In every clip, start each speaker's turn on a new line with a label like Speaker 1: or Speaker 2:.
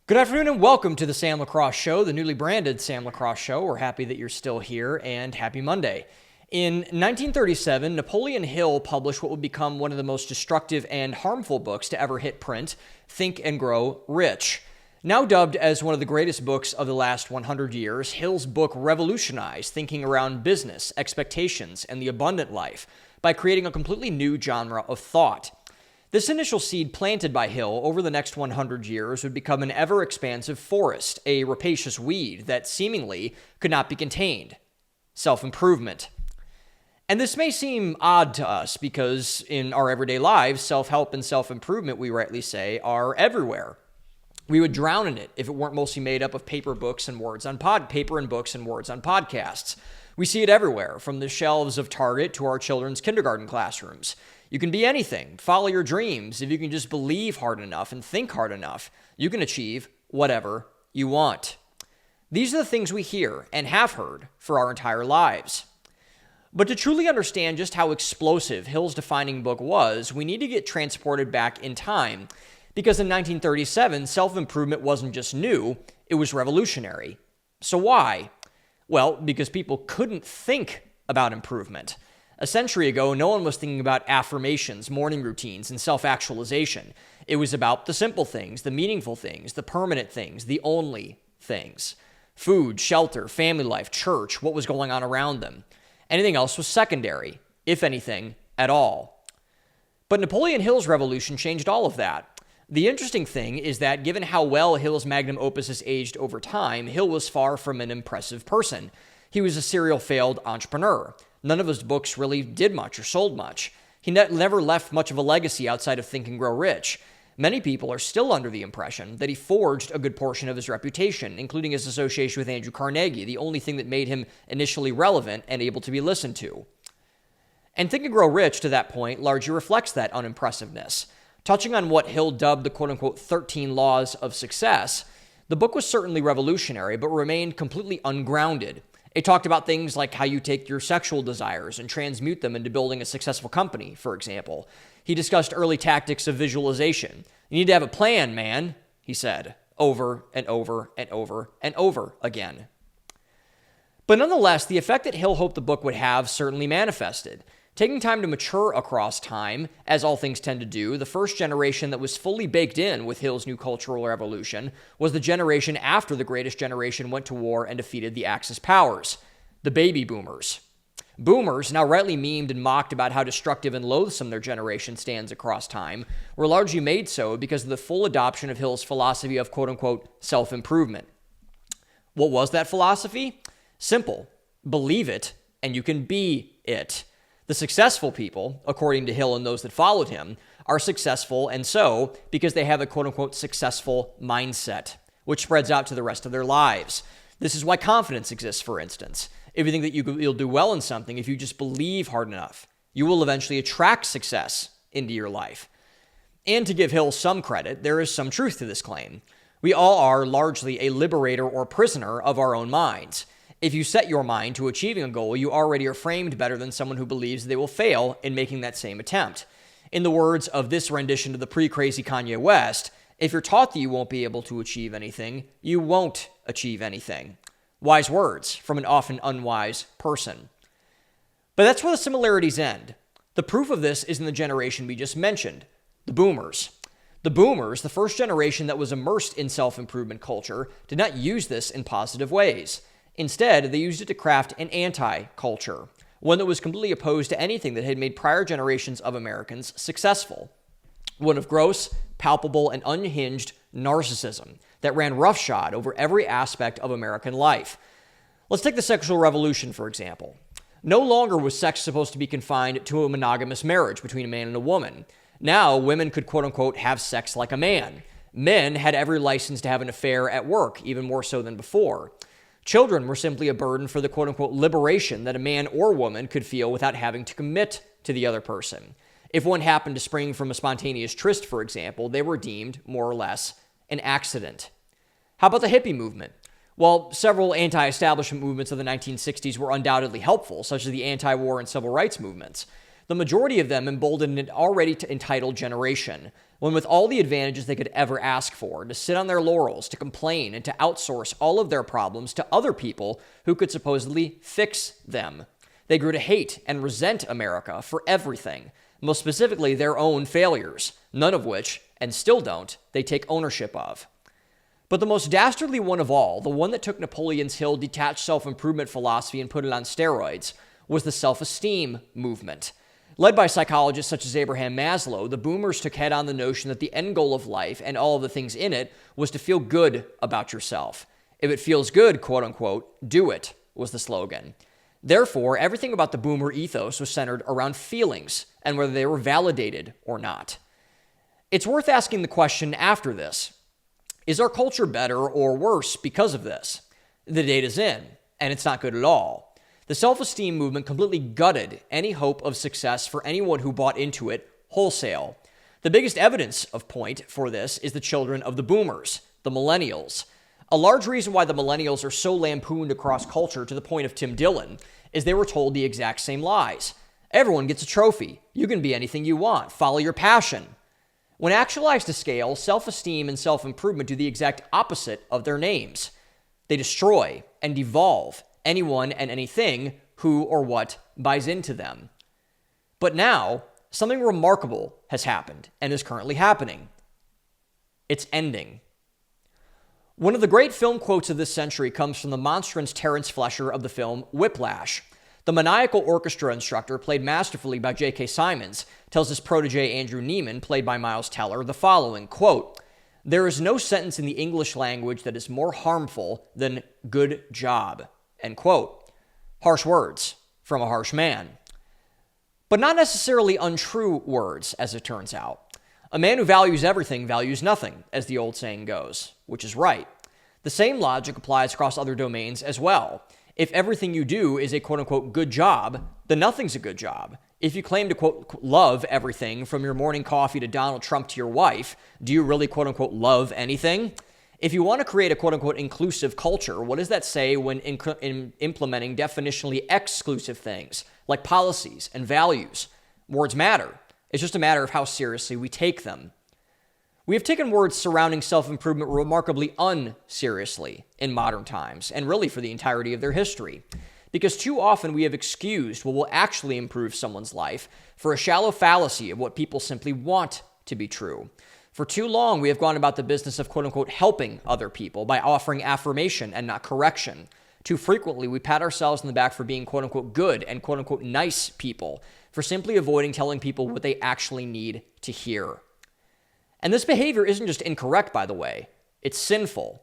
Speaker 1: Good afternoon and welcome to the Sam Lacrosse Show, the newly branded Sam Lacrosse Show. We're happy that you're still here and happy Monday. In 1937, Napoleon Hill published what would become one of the most destructive and harmful books to ever hit print, Think and Grow Rich. Now dubbed as one of the greatest books of the last 100 years, Hill's book revolutionized thinking around business, expectations, and the abundant life by creating a completely new genre of thought. This initial seed planted by Hill over the next 100 years would become an ever-expansive forest, a rapacious weed that seemingly could not be contained. Self-improvement. And this may seem odd to us because in our everyday lives, self-help and self-improvement, we rightly say, are everywhere. We would drown in it if it weren't mostly made up of paper and books and words on podcasts. We see it everywhere, from the shelves of Target to our children's kindergarten classrooms. You can be anything, follow your dreams. If you can just believe hard enough and think hard enough, you can achieve whatever you want. These are the things we hear and have heard for our entire lives. But to truly understand just how explosive Hill's defining book was, we need to get transported back in time. Because in 1937, self-improvement wasn't just new, it was revolutionary. So why? Well, because people couldn't think about improvement. A century ago, no one was thinking about affirmations, morning routines, and self-actualization. It was about the simple things, the meaningful things, the permanent things, the only things. Food, shelter, family life, church, what was going on around them. Anything else was secondary, if anything at all. But Napoleon Hill's revolution changed all of that. The interesting thing is that given how well Hill's magnum opus has aged over time, Hill was far from an impressive person. He was a serial failed entrepreneur. None of his books really did much or sold much. He never left much of a legacy outside of Think and Grow Rich. Many people are still under the impression that he forged a good portion of his reputation, including his association with Andrew Carnegie, the only thing that made him initially relevant and able to be listened to. And Think and Grow Rich, to that point, largely reflects that unimpressiveness. Touching on what Hill dubbed the quote-unquote 13 laws of success, the book was certainly revolutionary, but remained completely ungrounded. It talked about things like how you take your sexual desires and transmute them into building a successful company, for example. He discussed early tactics of visualization. You need to have a plan, man, he said, over and over and over and over again. But nonetheless, the effect that Hill hoped the book would have certainly manifested. Taking time to mature across time, as all things tend to do, the first generation that was fully baked in with Hill's new cultural revolution was the generation after the greatest generation went to war and defeated the Axis powers, the baby boomers. Boomers, now rightly memed and mocked about how destructive and loathsome their generation stands across time, were largely made so because of the full adoption of Hill's philosophy of quote-unquote self-improvement. What was that philosophy? Simple. Believe it, and you can be it. The successful people, according to Hill and those that followed him, are successful and so because they have a quote-unquote successful mindset, which spreads out to the rest of their lives. This is why confidence exists, for instance. If you think that you'll do well in something, if you just believe hard enough, you will eventually attract success into your life. And to give Hill some credit, there is some truth to this claim. We all are largely a liberator or prisoner of our own minds. If you set your mind to achieving a goal, you already are framed better than someone who believes they will fail in making that same attempt. In the words of this rendition to the pre-crazy Kanye West, if you're taught that you won't be able to achieve anything, you won't achieve anything. Wise words from an often unwise person. But that's where the similarities end. The proof of this is in the generation we just mentioned, the boomers. The boomers, the first generation that was immersed in self-improvement culture, did not use this in positive ways. Instead, they used it to craft an anti-culture, one that was completely opposed to anything that had made prior generations of Americans successful. One of gross, palpable, and unhinged narcissism that ran roughshod over every aspect of American life. Let's take the sexual revolution, for example. No longer was sex supposed to be confined to a monogamous marriage between a man and a woman. Now, women could quote-unquote have sex like a man. Men had every license to have an affair at work, even more so than before. Children were simply a burden for the quote-unquote liberation that a man or woman could feel without having to commit to the other person. If one happened to spring from a spontaneous tryst, for example, they were deemed, more or less, an accident. How about the hippie movement? While several anti-establishment movements of the 1960s were undoubtedly helpful, such as the anti-war and civil rights movements, The majority of them emboldened an already entitled generation, one with all the advantages they could ever ask for, to sit on their laurels, to complain, and to outsource all of their problems to other people who could supposedly fix them. They grew to hate and resent America for everything, most specifically their own failures, none of which, and still don't, they take ownership of. But the most dastardly one of all, the one that took Napoleon's Hill detached self-improvement philosophy and put it on steroids, was the self-esteem movement. Led by psychologists such as Abraham Maslow, the boomers took head on the notion that the end goal of life and all of the things in it was to feel good about yourself. If it feels good, quote unquote, do it, was the slogan. Therefore, everything about the boomer ethos was centered around feelings and whether they were validated or not. It's worth asking the question after this: is our culture better or worse because of this? The data's in, and it's not good at all. The self-esteem movement completely gutted any hope of success for anyone who bought into it wholesale. The biggest evidence of point for this is the children of the boomers, the millennials. A large reason why the millennials are so lampooned across culture to the point of Tim Dillon is they were told the exact same lies. Everyone gets a trophy. You can be anything you want. Follow your passion. When actualized to scale, self-esteem and self-improvement do the exact opposite of their names. They destroy and devolve anyone and anything who or what buys into them. But now, something remarkable has happened and is currently happening. It's ending. One of the great film quotes of this century comes from the monstrous Terence Flesher of the film Whiplash. The maniacal orchestra instructor, played masterfully by J.K. Simmons, tells his protege Andrew Neiman, played by Miles Teller, the following, quote, "There is no sentence in the English language that is more harmful than good job," end quote. Harsh words from a harsh man. But not necessarily untrue words, as it turns out. A man who values everything values nothing, as the old saying goes, which is right. The same logic applies across other domains as well. If everything you do is a quote-unquote good job, then nothing's a good job. If you claim to quote love everything from your morning coffee to Donald Trump to your wife, do you really quote-unquote love anything? If you want to create a quote-unquote inclusive culture, what does that say when implementing definitionally exclusive things like policies and values? Words matter. It's just a matter of how seriously we take them. We have taken words surrounding self-improvement remarkably unseriously in modern times, and really for the entirety of their history, because too often we have excused what will actually improve someone's life for a shallow fallacy of what people simply want to be true. For too long, we have gone about the business of quote-unquote helping other people by offering affirmation and not correction. Too frequently, we pat ourselves on the back for being quote-unquote good and quote-unquote nice people, for simply avoiding telling people what they actually need to hear. And this behavior isn't just incorrect, by the way. It's sinful.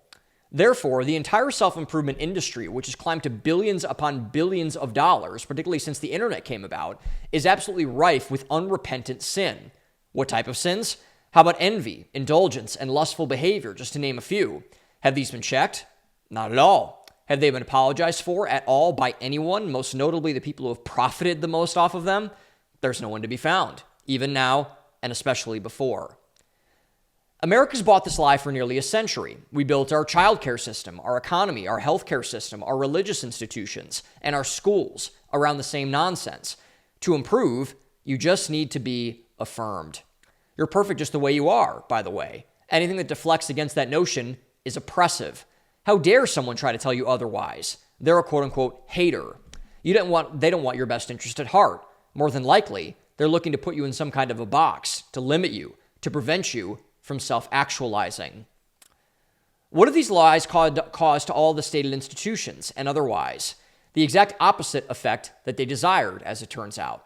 Speaker 1: Therefore, the entire self-improvement industry, which has climbed to billions upon billions of dollars, particularly since the internet came about, is absolutely rife with unrepentant sin. What type of sins? How about envy, indulgence, and lustful behavior, just to name a few? Have these been checked? Not at all. Have they been apologized for at all by anyone, most notably the people who have profited the most off of them? There's no one to be found, even now and especially before. America's bought this lie for nearly a century. We built our childcare system, our economy, our healthcare system, our religious institutions, and our schools around the same nonsense. To improve, you just need to be affirmed. You're perfect just the way you are, by the way. Anything that deflects against that notion is oppressive. How dare someone try to tell you otherwise? They're a quote-unquote hater. They don't want your best interest at heart. More than likely, they're looking to put you in some kind of a box, to limit you, to prevent you from self-actualizing. What do these lies cause to all the stated institutions and otherwise? The exact opposite effect that they desired, as it turns out.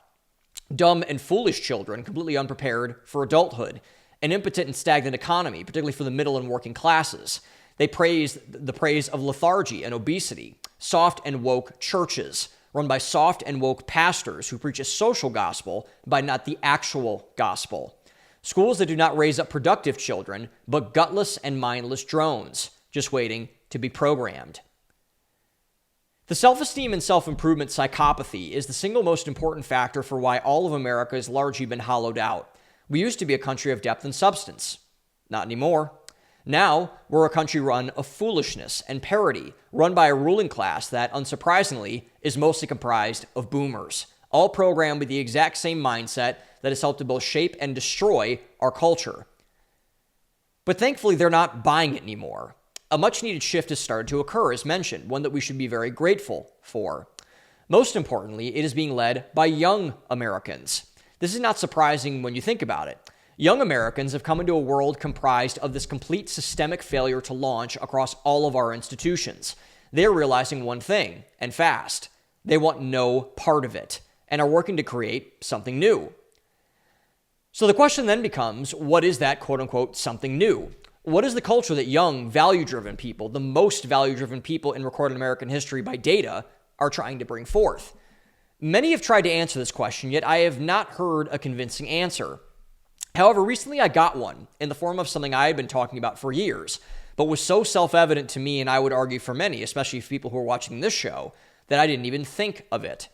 Speaker 1: Dumb and foolish children, completely unprepared for adulthood, an impotent and stagnant economy, particularly for the middle and working classes. They praise the praise of lethargy and obesity, soft and woke churches, run by soft and woke pastors who preach a social gospel, but not the actual gospel. Schools that do not raise up productive children, but gutless and mindless drones, just waiting to be programmed. The self-esteem and self-improvement psychopathy is the single most important factor for why all of America has largely been hollowed out. We used to be a country of depth and substance. Not anymore. Now, we're a country run of foolishness and parody, run by a ruling class that, unsurprisingly, is mostly comprised of boomers. all programmed with the exact same mindset that has helped to both shape and destroy our culture. But thankfully, they're not buying it anymore. A much-needed shift has started to occur, as mentioned, one that we should be very grateful for. Most importantly, it is being led by young Americans. This is not surprising when you think about it. Young Americans have come into a world comprised of this complete systemic failure to launch across all of our institutions. They're realizing one thing, and fast. They want no part of it, and are working to create something new. So the question then becomes, what is that quote-unquote something new? What is the culture that young, value-driven people, the most value-driven people in recorded American history by data, are trying to bring forth? Many have tried to answer this question, yet I have not heard a convincing answer. However, recently I got one in the form of something I had been talking about for years, but was so self-evident to me, and I would argue for many, especially for people who are watching this show, that I didn't even think of it.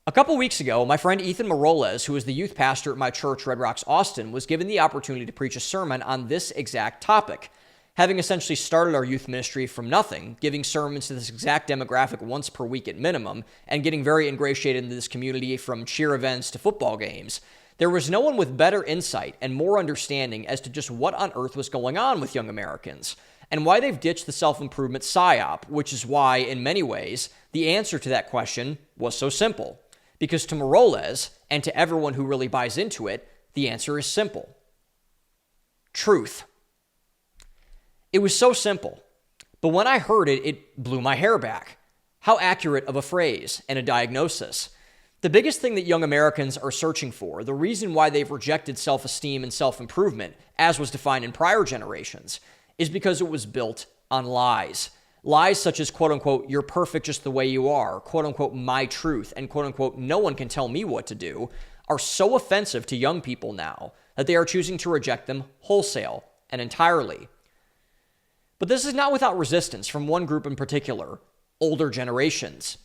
Speaker 1: A couple weeks ago, my friend Ethan Morales, who is the youth pastor at my church, Red Rocks, Austin, was given the opportunity to preach a sermon on this exact topic. Having essentially started our youth ministry from nothing, giving sermons to this exact demographic once per week at minimum, and getting very ingratiated into this community from cheer events to football games, there was no one with better insight and more understanding as to just what on earth was going on with young Americans, and why they've ditched the self-improvement psyop, which is why, in many ways, the answer to that question was so simple. Because to Morales, and to everyone who really buys into it, the answer is simple. Truth. It was so simple, but when I heard it, it blew my hair back. How accurate of a phrase and a diagnosis. The biggest thing that young Americans are searching for, the reason why they've rejected self-esteem and self-improvement, as was defined in prior generations, is because it was built on lies. Lies such as, quote-unquote, you're perfect just the way you are, quote-unquote, my truth, and quote-unquote, no one can tell me what to do, are so offensive to young people now that they are choosing to reject them wholesale and entirely. But this is not without resistance from one group in particular, older generations.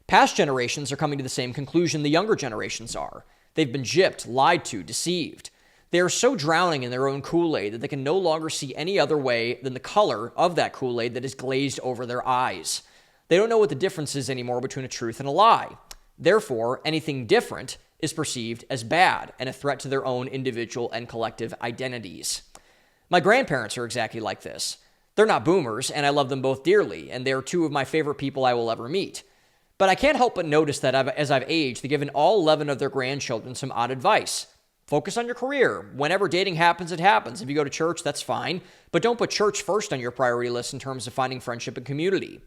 Speaker 1: Past generations are coming to the same conclusion the younger generations are. They've been gypped, lied to, deceived. They are so drowning in their own Kool-Aid that they can no longer see any other way than the color of that Kool-Aid that is glazed over their eyes. They don't know what the difference is anymore between a truth and a lie. Therefore, anything different is perceived as bad and a threat to their own individual and collective identities. My grandparents are exactly like this. They're not boomers, and I love them both dearly, and they're two of my favorite people I will ever meet. But I can't help but notice that as I've aged, they've given all 11 of their grandchildren some odd advice. Focus on your career. Whenever dating happens, it happens. If you go to church, that's fine. But don't put church first on your priority list in terms of finding friendship and community.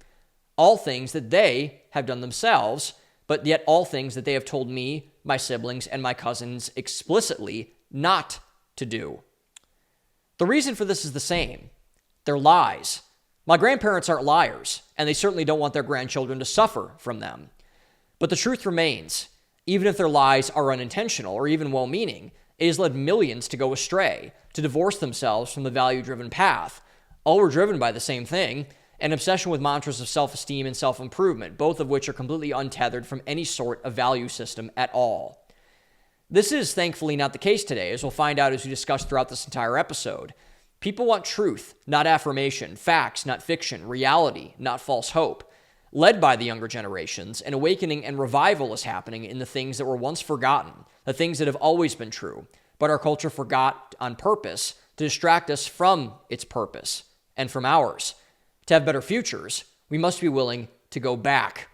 Speaker 1: All things that they have done themselves, but yet all things that they have told me, my siblings, and my cousins explicitly not to do. The reason for this is the same. They're lies. My grandparents aren't liars, and they certainly don't want their grandchildren to suffer from them. But the truth remains. Even if their lies are unintentional or even well-meaning, it has led millions to go astray, to divorce themselves from the value-driven path. All were driven by the same thing, an obsession with mantras of self-esteem and self-improvement, both of which are completely untethered from any sort of value system at all. This is thankfully not the case today, as we'll find out as we discuss throughout this entire episode. People want truth, not affirmation, facts, not fiction, reality, not false hope. Led by the younger generations, an awakening and revival is happening in the things that were once forgotten, the things that have always been true, but our culture forgot on purpose to distract us from its purpose and from ours. To have better futures, we must be willing to go back.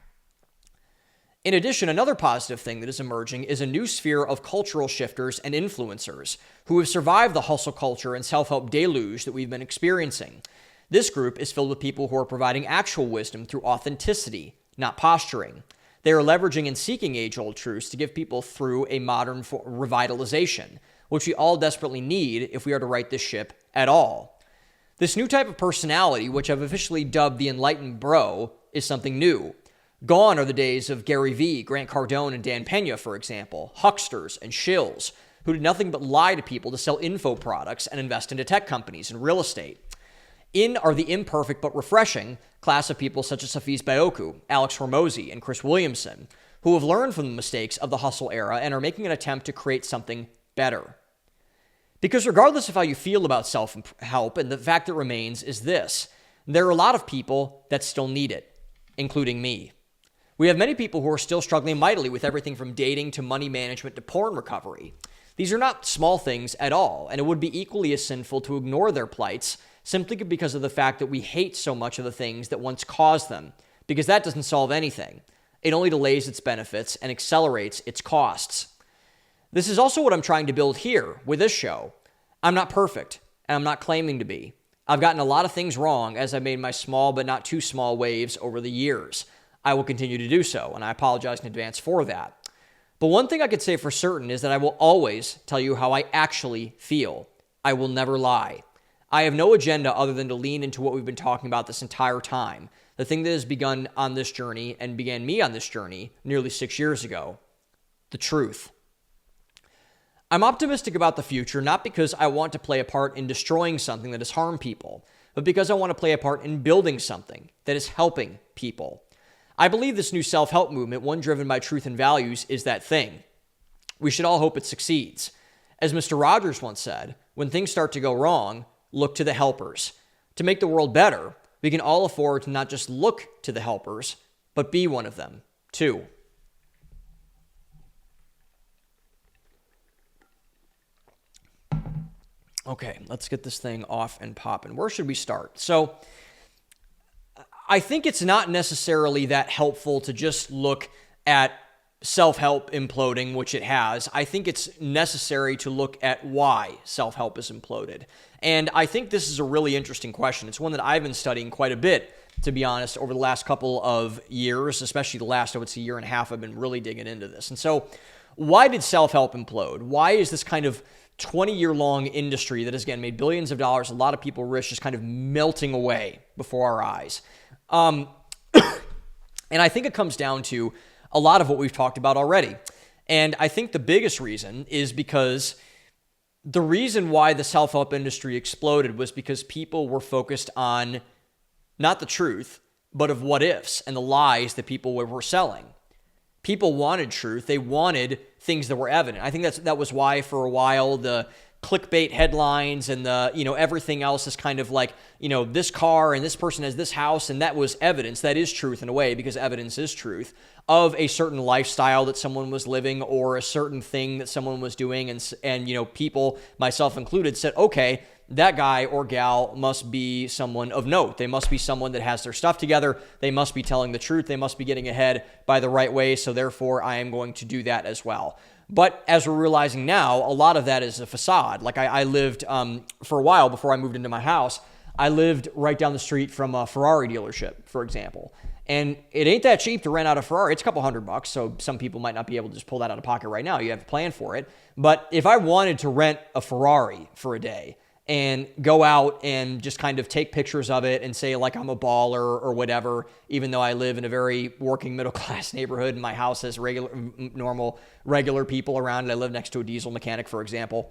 Speaker 1: In addition, another positive thing that is emerging is a new sphere of cultural shifters and influencers who have survived the hustle culture and self-help deluge that we've been experiencing. This group is filled with people who are providing actual wisdom through authenticity, not posturing. They are leveraging and seeking age-old truths to give people through a modern revitalization, which we all desperately need if we are to right this ship at all. This new type of personality, which I've officially dubbed the enlightened bro, is something new. Gone are the days of Gary Vee, Grant Cardone, and Dan Pena, for example, hucksters and shills who did nothing but lie to people to sell info products and invest into tech companies and real estate. In are the imperfect but refreshing class of people such as Hafiz Bayoku, Alex Hormozy, and Chris Williamson, who have learned from the mistakes of the hustle era and are making an attempt to create something better. Because regardless of how you feel about self-help, and the fact that remains is this, there are a lot of people that still need it, including me. We have many people who are still struggling mightily with everything from dating to money management to porn recovery. These are not small things at all, and it would be equally as sinful to ignore their plights simply because of the fact that we hate so much of the things that once caused them, because that doesn't solve anything. It only delays its benefits and accelerates its costs. This is also what I'm trying to build here with this show. I'm not perfect, and I'm not claiming to be. I've gotten a lot of things wrong as I made my small but not too small waves over the years. I will continue to do so, and I apologize in advance for that. But one thing I could say for certain is that I will always tell you how I actually feel. I will never lie. I have no agenda other than to lean into what we've been talking about this entire time, the thing that has begun on this journey and began me on this journey nearly 6 years ago, the truth. I'm optimistic about the future, not because I want to play a part in destroying something that has harmed people, but because I want to play a part in building something that is helping people. I believe this new self-help movement, one driven by truth and values, is that thing. We should all hope it succeeds. As Mr. Rogers once said, when things start to go wrong, look to the helpers. To make the world better, we can all afford to not just look to the helpers, but be one of them, too. Okay, let's get this thing off and popping. Where should we start? So, I think it's not necessarily that helpful to just look at self-help imploding, which it has. I think it's necessary to look at why self-help is imploded. And I think this is a really interesting question. It's one that I've been studying quite a bit, to be honest, over the last couple of years, especially the last, I would say, year and a half. I've been really digging into this. And so why did self-help implode? Why is this kind of 20-year-long industry that has, again, made billions of dollars, a lot of people rich, just kind of melting away before our eyes? And I think it comes down to a lot of what we've talked about already. And I think the biggest reason is because the reason why the self-help industry exploded was because people were focused on not the truth, but of what ifs and the lies that people were selling. People wanted truth. They wanted things that were evident. I think that was why for a while the clickbait headlines and the, everything else is kind of like, this car and this person has this house, and that was evidence. That is truth in a way, because evidence is truth of a certain lifestyle that someone was living or a certain thing that someone was doing. And people, myself included, said, okay, that guy or gal must be someone of note. They must be someone that has their stuff together. They must be telling the truth. They must be getting ahead by the right way. So therefore, I am going to do that as well. But as we're realizing now, a lot of that is a facade. Like I lived for a while before I moved into my house, I lived right down the street from a Ferrari dealership, for example. And it ain't that cheap to rent out a Ferrari. It's a couple $100, so some people might not be able to just pull that out of pocket right now. You have to plan for it. But if I wanted to rent a Ferrari for a day and go out and just kind of take pictures of it and say like I'm a baller or whatever, even though I live in a very working middle class neighborhood and my house has regular people around it. I live next to a diesel mechanic, for example.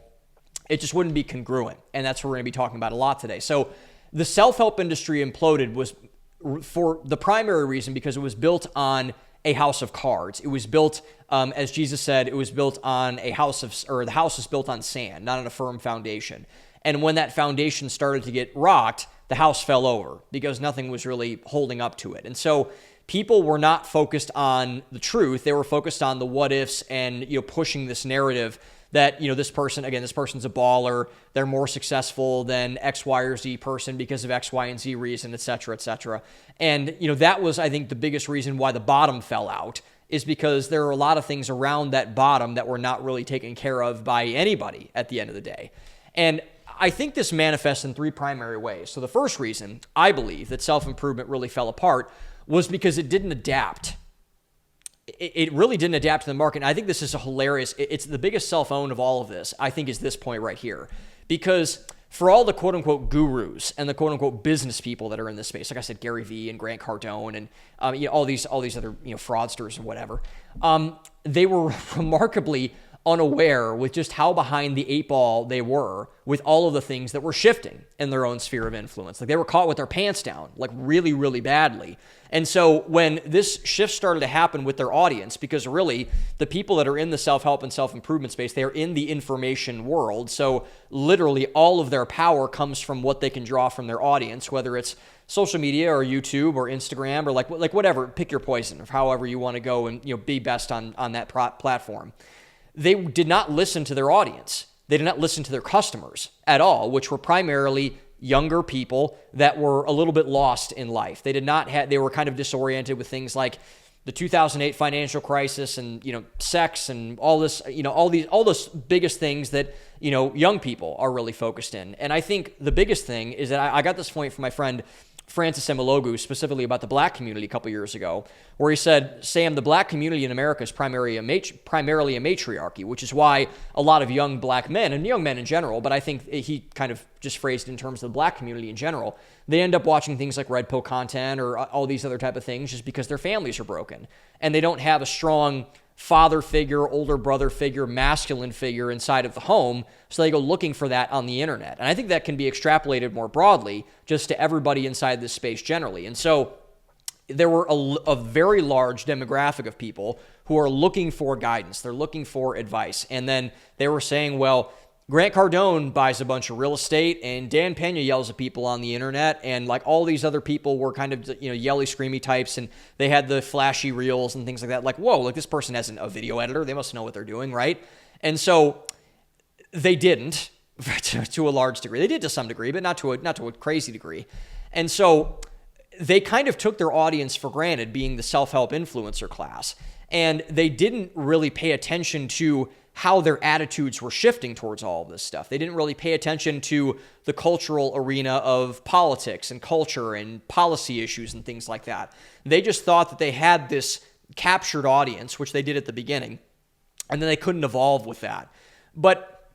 Speaker 1: It just wouldn't be congruent. And that's what we're going to be talking about a lot today. So the self-help industry imploded was for the primary reason because it was built on a house of cards. It was built, as Jesus said, it was built on the house was built on sand, not on a firm foundation. And when that foundation started to get rocked, the house fell over because nothing was really holding up to it. And so people were not focused on the truth. They were focused on the what ifs and, pushing this narrative that, this person's a baller. They're more successful than X, Y, or Z person because of X, Y, and Z reason, et cetera, et cetera. And, that was, I think, the biggest reason why the bottom fell out is because there are a lot of things around that bottom that were not really taken care of by anybody at the end of the day. And I think this manifests in three primary ways. So the first reason I believe that self-improvement really fell apart was because it didn't adapt. It really didn't adapt to the market. And I think this is a hilarious, it's the biggest self-own of all of this, I think, is this point right here. Because for all the quote-unquote gurus and the quote-unquote business people that are in this space, like I said, Gary Vee and Grant Cardone and all these other fraudsters and whatever, they were remarkably unaware with just how behind the eight ball they were with all of the things that were shifting in their own sphere of influence. Like they were caught with their pants down, like really, really badly. And so when this shift started to happen with their audience, because really the people that are in the self-help and self-improvement space, they are in the information world. So literally all of their power comes from what they can draw from their audience, whether it's social media or YouTube or Instagram or like whatever, pick your poison of however you want to go and be best on that platform. They did not listen to their audience. They did not listen to their customers at all, which were primarily younger people that were a little bit lost in life. They were kind of disoriented with things like the 2008 financial crisis and, sex and all this, all those biggest things that, young people are really focused in. And I think the biggest thing is that I got this point from my friend Francis Emologu, specifically about the black community a couple years ago, where he said, Sam, the black community in America is primarily a matriarchy, which is why a lot of young black men, and young men in general, but I think he kind of just phrased it in terms of the black community in general, they end up watching things like red pill content or all these other type of things just because their families are broken. And they don't have a strong father figure, older brother figure, masculine figure inside of the home, so they go looking for that on the internet. And I think that can be extrapolated more broadly just to everybody inside this space generally. And so there were a very large demographic of people who are looking for guidance. They're looking for advice. And then they were saying, well, Grant Cardone buys a bunch of real estate and Dan Pena yells at people on the internet, and like all these other people were kind of, yelly, screamy types, and they had the flashy reels and things like that. Like, whoa, like this person has a video editor. They must know what they're doing, right? And so they didn't to a large degree. They did to some degree, but not to a crazy degree. And so they kind of took their audience for granted, being the self-help influencer class, and they didn't really pay attention to how their attitudes were shifting towards all of this stuff. They didn't really pay attention to the cultural arena of politics and culture and policy issues and things like that. They just thought that they had this captured audience, which they did at the beginning, and then they couldn't evolve with that. But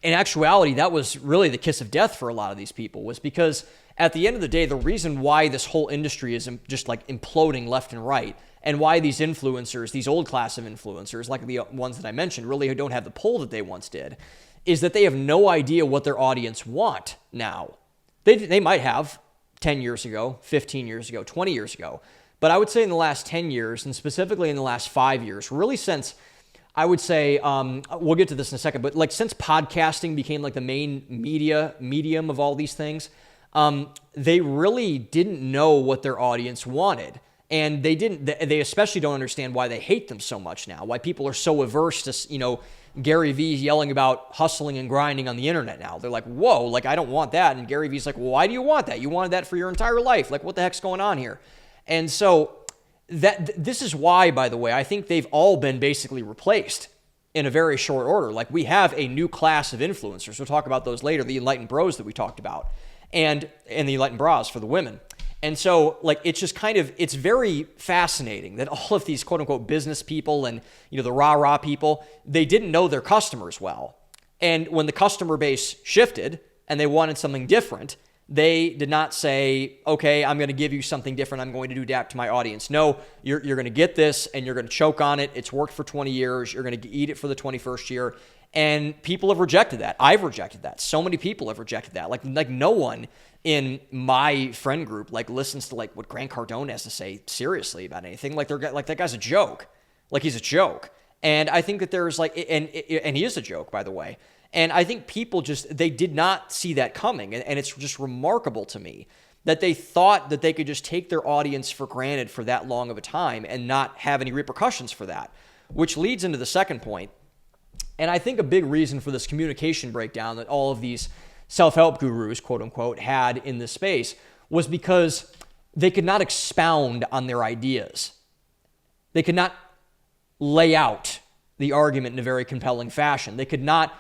Speaker 1: in actuality, that was really the kiss of death for a lot of these people, was because at the end of the day, the reason why this whole industry is just like imploding left and right, and why these influencers, these old class of influencers, like the ones that I mentioned, really don't have the pull that they once did, is that they have no idea what their audience want now. They might have 10 years ago, 15 years ago, 20 years ago. But I would say in the last 10 years, and specifically in the last 5 years, really since, I would say, we'll get to this in a second, but like since podcasting became like the main medium of all these things, they really didn't know what their audience wanted. And they especially don't understand why they hate them so much now, why people are so averse to, Gary Vee yelling about hustling and grinding on the internet now. They're like, whoa, like, I don't want that. And Gary Vee's like, well, why do you want that? You wanted that for your entire life. Like, what the heck's going on here? And so this is why, by the way, I think they've all been basically replaced in a very short order. Like, we have a new class of influencers. We'll talk about those later, the enlightened bros that we talked about, and the enlightened bras for the women. And so, like, it's just kind of, it's very fascinating that all of these quote-unquote business people and, the rah-rah people, they didn't know their customers well. And when the customer base shifted and they wanted something different, they did not say, okay, I'm going to give you something different. I'm going to adapt to my audience. No, you're going to get this and you're going to choke on it. It's worked for 20 years. You're going to eat it for the 21st year. And people have rejected that. I've rejected that. So many people have rejected that. Like no one in my friend group listens to what Grant Cardone has to say seriously about anything. Like that guy's a joke. Like he's a joke. And I think that there's and he is a joke, by the way. And I think people they did not see that coming. And it's just remarkable to me that they thought that they could just take their audience for granted for that long of a time and not have any repercussions for that, which leads into the second point. And I think a big reason for this communication breakdown that all of these self-help gurus, quote unquote, had in this space was because they could not expound on their ideas. They could not lay out the argument in a very compelling fashion. They could not,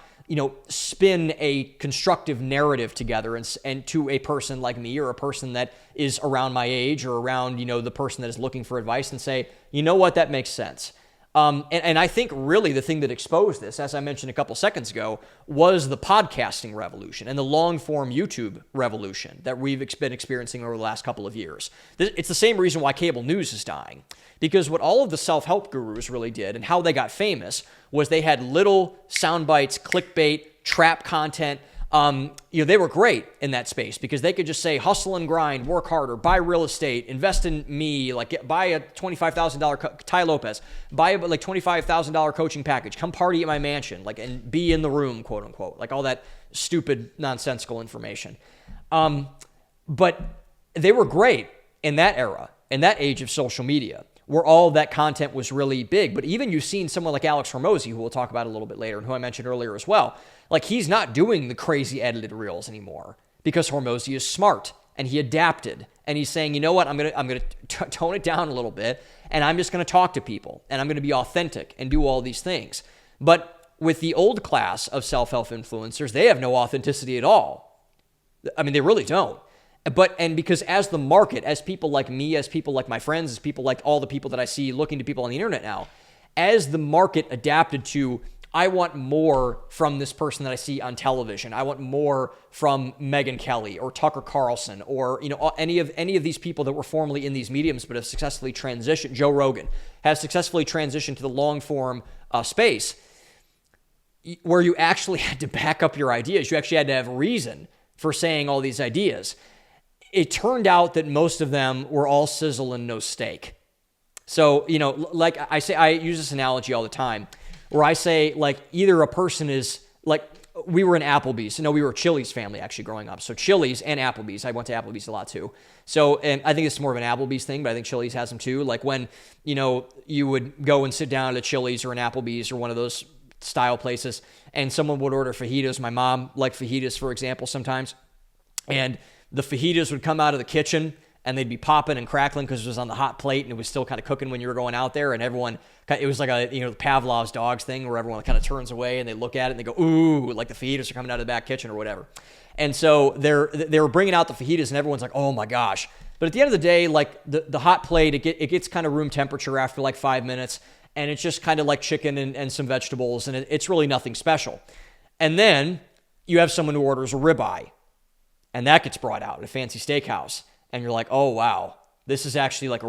Speaker 1: spin a constructive narrative together and to a person like me or a person that is around my age or around, the person that is looking for advice and say, you know what, that makes sense. And I think really the thing that exposed this, as I mentioned a couple seconds ago, was the podcasting revolution and the long-form YouTube revolution that we've been experiencing over the last couple of years. It's the same reason why cable news is dying. Because what all of the self-help gurus really did and how they got famous was they had little sound bites, clickbait, trap content. They were great in that space because they could just say, hustle and grind, work harder, buy real estate, invest in me, buy a $25,000, Ty Lopez, buy a $25,000 coaching package, come party at my mansion, and be in the room, quote unquote, all that stupid, nonsensical information. But they were great in that era, in that age of social media, where all of that content was really big. But even you've seen someone like Alex Hormozy, who we'll talk about a little bit later and who I mentioned earlier as well. He's not doing the crazy edited reels anymore because Hormozy is smart and he adapted and he's saying, you know what, I'm gonna tone it down a little bit and I'm just gonna talk to people and I'm gonna be authentic and do all these things. But with the old class of self-help influencers, they have no authenticity at all. I mean, they really don't. And because as the market, as people like me, as people like my friends, as people like all the people that I see looking to people on the internet now, as the market adapted to, I want more from this person that I see on television. I want more from Megyn Kelly or Tucker Carlson or any of these people that were formerly in these mediums but have successfully transitioned. Joe Rogan has successfully transitioned to the long form space where you actually had to back up your ideas. You actually had to have reason for saying all these ideas. It turned out that most of them were all sizzle and no steak. So, like I say, I use this analogy all the time where I say, either a person is we were in Applebee's. No, we were a Chili's family actually growing up. So Chili's and Applebee's. I went to Applebee's a lot too. So, and I think it's more of an Applebee's thing, but I think Chili's has them too. When, you would go and sit down at a Chili's or an Applebee's or one of those style places and someone would order fajitas. My mom liked fajitas, for example, sometimes. And the fajitas would come out of the kitchen and they'd be popping and crackling because it was on the hot plate and it was still kind of cooking when you were going out there. And everyone, it was like Pavlov's dogs thing where everyone kind of turns away and they look at it and they go, ooh, like the fajitas are coming out of the back kitchen or whatever. And so they were bringing out the fajitas and everyone's like, oh my gosh. But at the end of the day, the hot plate, it gets kind of room temperature after 5 minutes. And it's just kind of like chicken and some vegetables. And it's really nothing special. And then you have someone who orders a ribeye. And that gets brought out at a fancy steakhouse. And you're like, oh, wow, this is actually a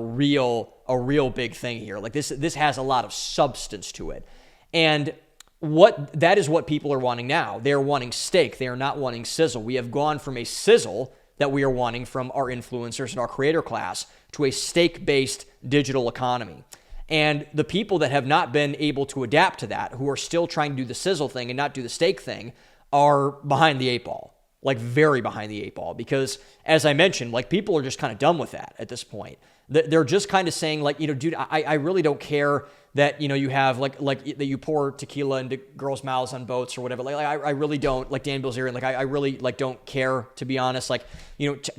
Speaker 1: real big thing here. This has a lot of substance to it. And that is what people are wanting now. They're wanting steak. They are not wanting sizzle. We have gone from a sizzle that we are wanting from our influencers and our creator class to a steak-based digital economy. And the people that have not been able to adapt to that, who are still trying to do the sizzle thing and not do the steak thing, are behind the eight ball. Very behind the eight ball, because as I mentioned, people are just kind of done with that at this point. They're just kind of saying dude, I really don't care that, you have that you pour tequila into girls' mouths on boats or whatever. I really don't, Dan Bilzerian, I really don't care, to be honest.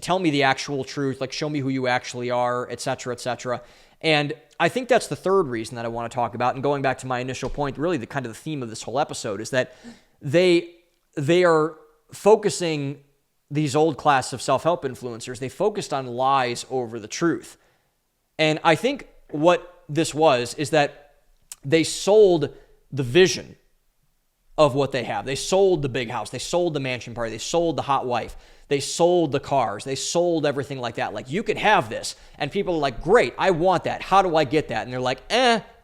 Speaker 1: Tell me the actual truth, show me who you actually are, et cetera, et cetera. And I think that's the third reason that I want to talk about. And going back to my initial point, really the kind of the theme of this whole episode is that they are focusing, these old class of self-help influencers, they focused on lies over the truth. And I think what this is that they sold the vision of what they have. They sold the big house. They sold the mansion party. They sold the hot wife. They sold the cars. They sold everything like that. You can have this. And people are like, great, I want that. How do I get that? And they're like,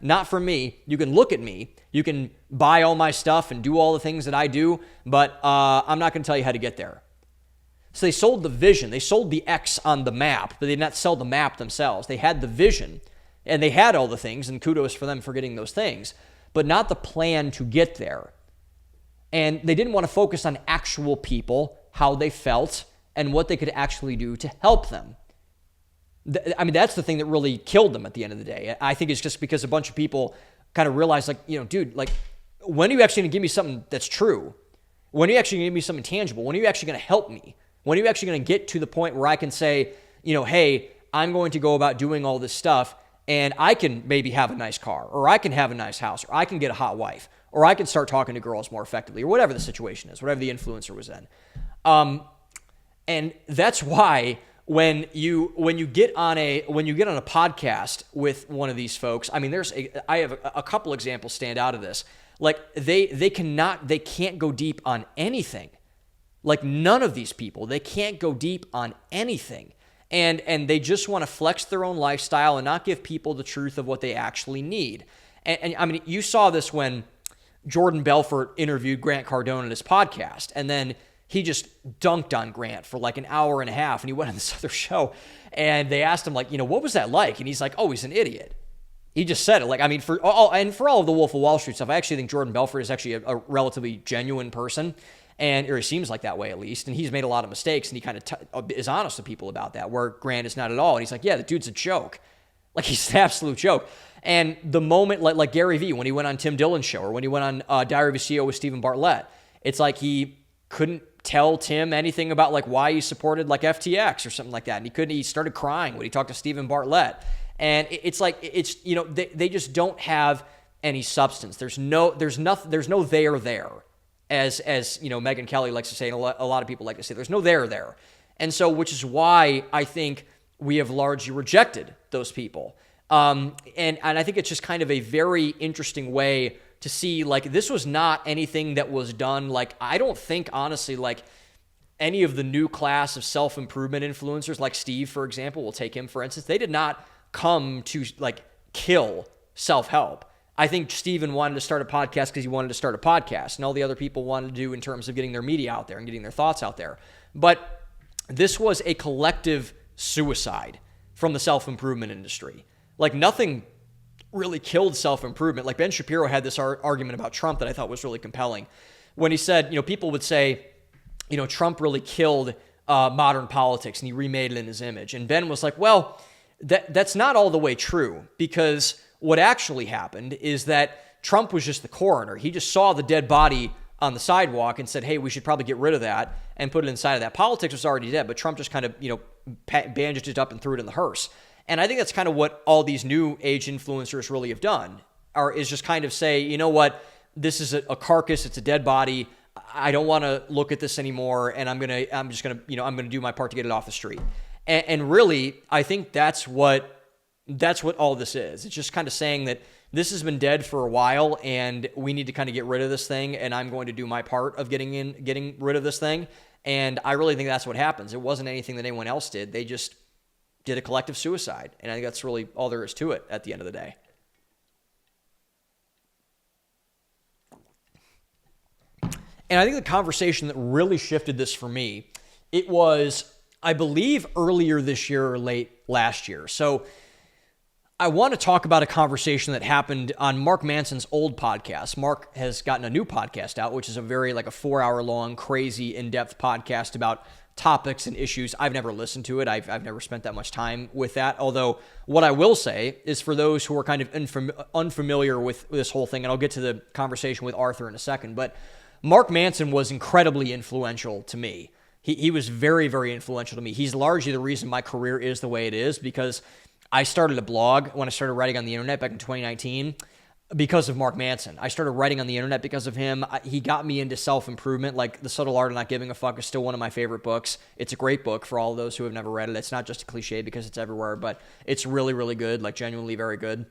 Speaker 1: not for me. You can look at me. You can buy all my stuff and do all the things that I do, but I'm not going to tell you how to get there. So they sold the vision. They sold the X on the map, but they did not sell the map themselves. They had the vision, and they had all the things, and kudos for them for getting those things, but not the plan to get there. And they didn't want to focus on actual people, how they felt, and what they could actually do to help them. I mean, that's the thing that really killed them at the end of the day. I think it's just because a bunch of people kind of realized, dude, when are you actually going to give me something that's true? When are you actually going to give me something tangible? When are you actually going to help me? When are you actually going to get to the point where I can say, hey, I'm going to go about doing all this stuff and I can maybe have a nice car, or I can have a nice house, or I can get a hot wife, or I can start talking to girls more effectively, or whatever the situation is, whatever the influencer was in. And that's why when you get on a podcast with one of these folks, I mean, I have a couple examples stand out of this. Like they can't go deep on anything. Like none of these people, they can't go deep on anything. And they just want to flex their own lifestyle and not give people the truth of what they actually need. And I mean, you saw this when Jordan Belfort interviewed Grant Cardone on his podcast, and then he just dunked on Grant for like an hour and a half, and he went on this other show, and they asked him, like, what was that like? And he's like, oh, he's an idiot. He just said it. Like, I mean, for all of the Wolf of Wall Street stuff, I actually think Jordan Belfort is actually a relatively genuine person, or he seems like that way at least, and he's made a lot of mistakes, and he kind of is honest to people about that, where Grant is not at all. And he's like, yeah, the dude's a joke. Like, he's an absolute joke. And the moment, like Gary Vee, when he went on Tim Dillon's show, or when he went on Diary of a CEO with Stephen Bartlett, it's like he couldn't tell Tim anything about like why he supported like FTX or something like that. And he started crying when he talked to Stephen Bartlett. And it's like, they just don't have any substance. There's no there. As Megyn Kelly likes to say, and a lot of people like to say, there's no there. And so, which is why I think we have largely rejected those people. And I think it's just kind of a very interesting way to see, like, this was not anything that was done. Like, I don't think, honestly, like, any of the new class of self-improvement influencers, like Steve, for example, we'll take him, for instance, they did not come to, like, kill self-help. I think Steven wanted to start a podcast because he wanted to start a podcast, and all the other people wanted to do in terms of getting their media out there and getting their thoughts out there. But this was a collective suicide from the self-improvement industry. Like, nothing really killed self-improvement. Like, Ben Shapiro had this argument about Trump that I thought was really compelling when he said, people would say, Trump really killed modern politics and he remade it in his image. And Ben was like, well, that's not all the way true, because what actually happened is that Trump was just the coroner. He just saw the dead body on the sidewalk and said, hey, we should probably get rid of that and put it inside of that. Politics was already dead, but Trump just kind of, bandaged it up and threw it in the hearse. And I think that's kind of what all these new age influencers really have done, is just kind of say, you know what, this is a carcass, it's a dead body. I don't want to look at this anymore, and I'm just gonna do my part to get it off the street. And really, I think that's what all this is. It's just kind of saying that this has been dead for a while, and we need to kind of get rid of this thing, and I'm going to do my part of getting rid of this thing. And I really think that's what happens. It wasn't anything that anyone else did. They just did a collective suicide. And I think that's really all there is to it at the end of the day. And I think the conversation that really shifted this for me, it was, I believe, earlier this year or late last year. So I want to talk about a conversation that happened on Mark Manson's old podcast. Mark has gotten a new podcast out, which is a very, like, a 4-hour-long, crazy, in-depth podcast about topics and issues. I've never listened to it. I've never spent that much time with that. Although what I will say is, for those who are kind of unfamiliar with this whole thing, and I'll get to the conversation with Arthur in a second, but Mark Manson was incredibly influential to me. He was very, very influential to me. He's largely the reason my career is the way it is, because I started a blog when I started writing on the internet back in 2019 because of Mark Manson. I started writing on the internet because of him. He got me into self-improvement. Like, The Subtle Art of Not Giving a Fuck is still one of my favorite books. It's a great book for all of those who have never read it. It's not just a cliche because it's everywhere, but it's really, really good, like genuinely very good.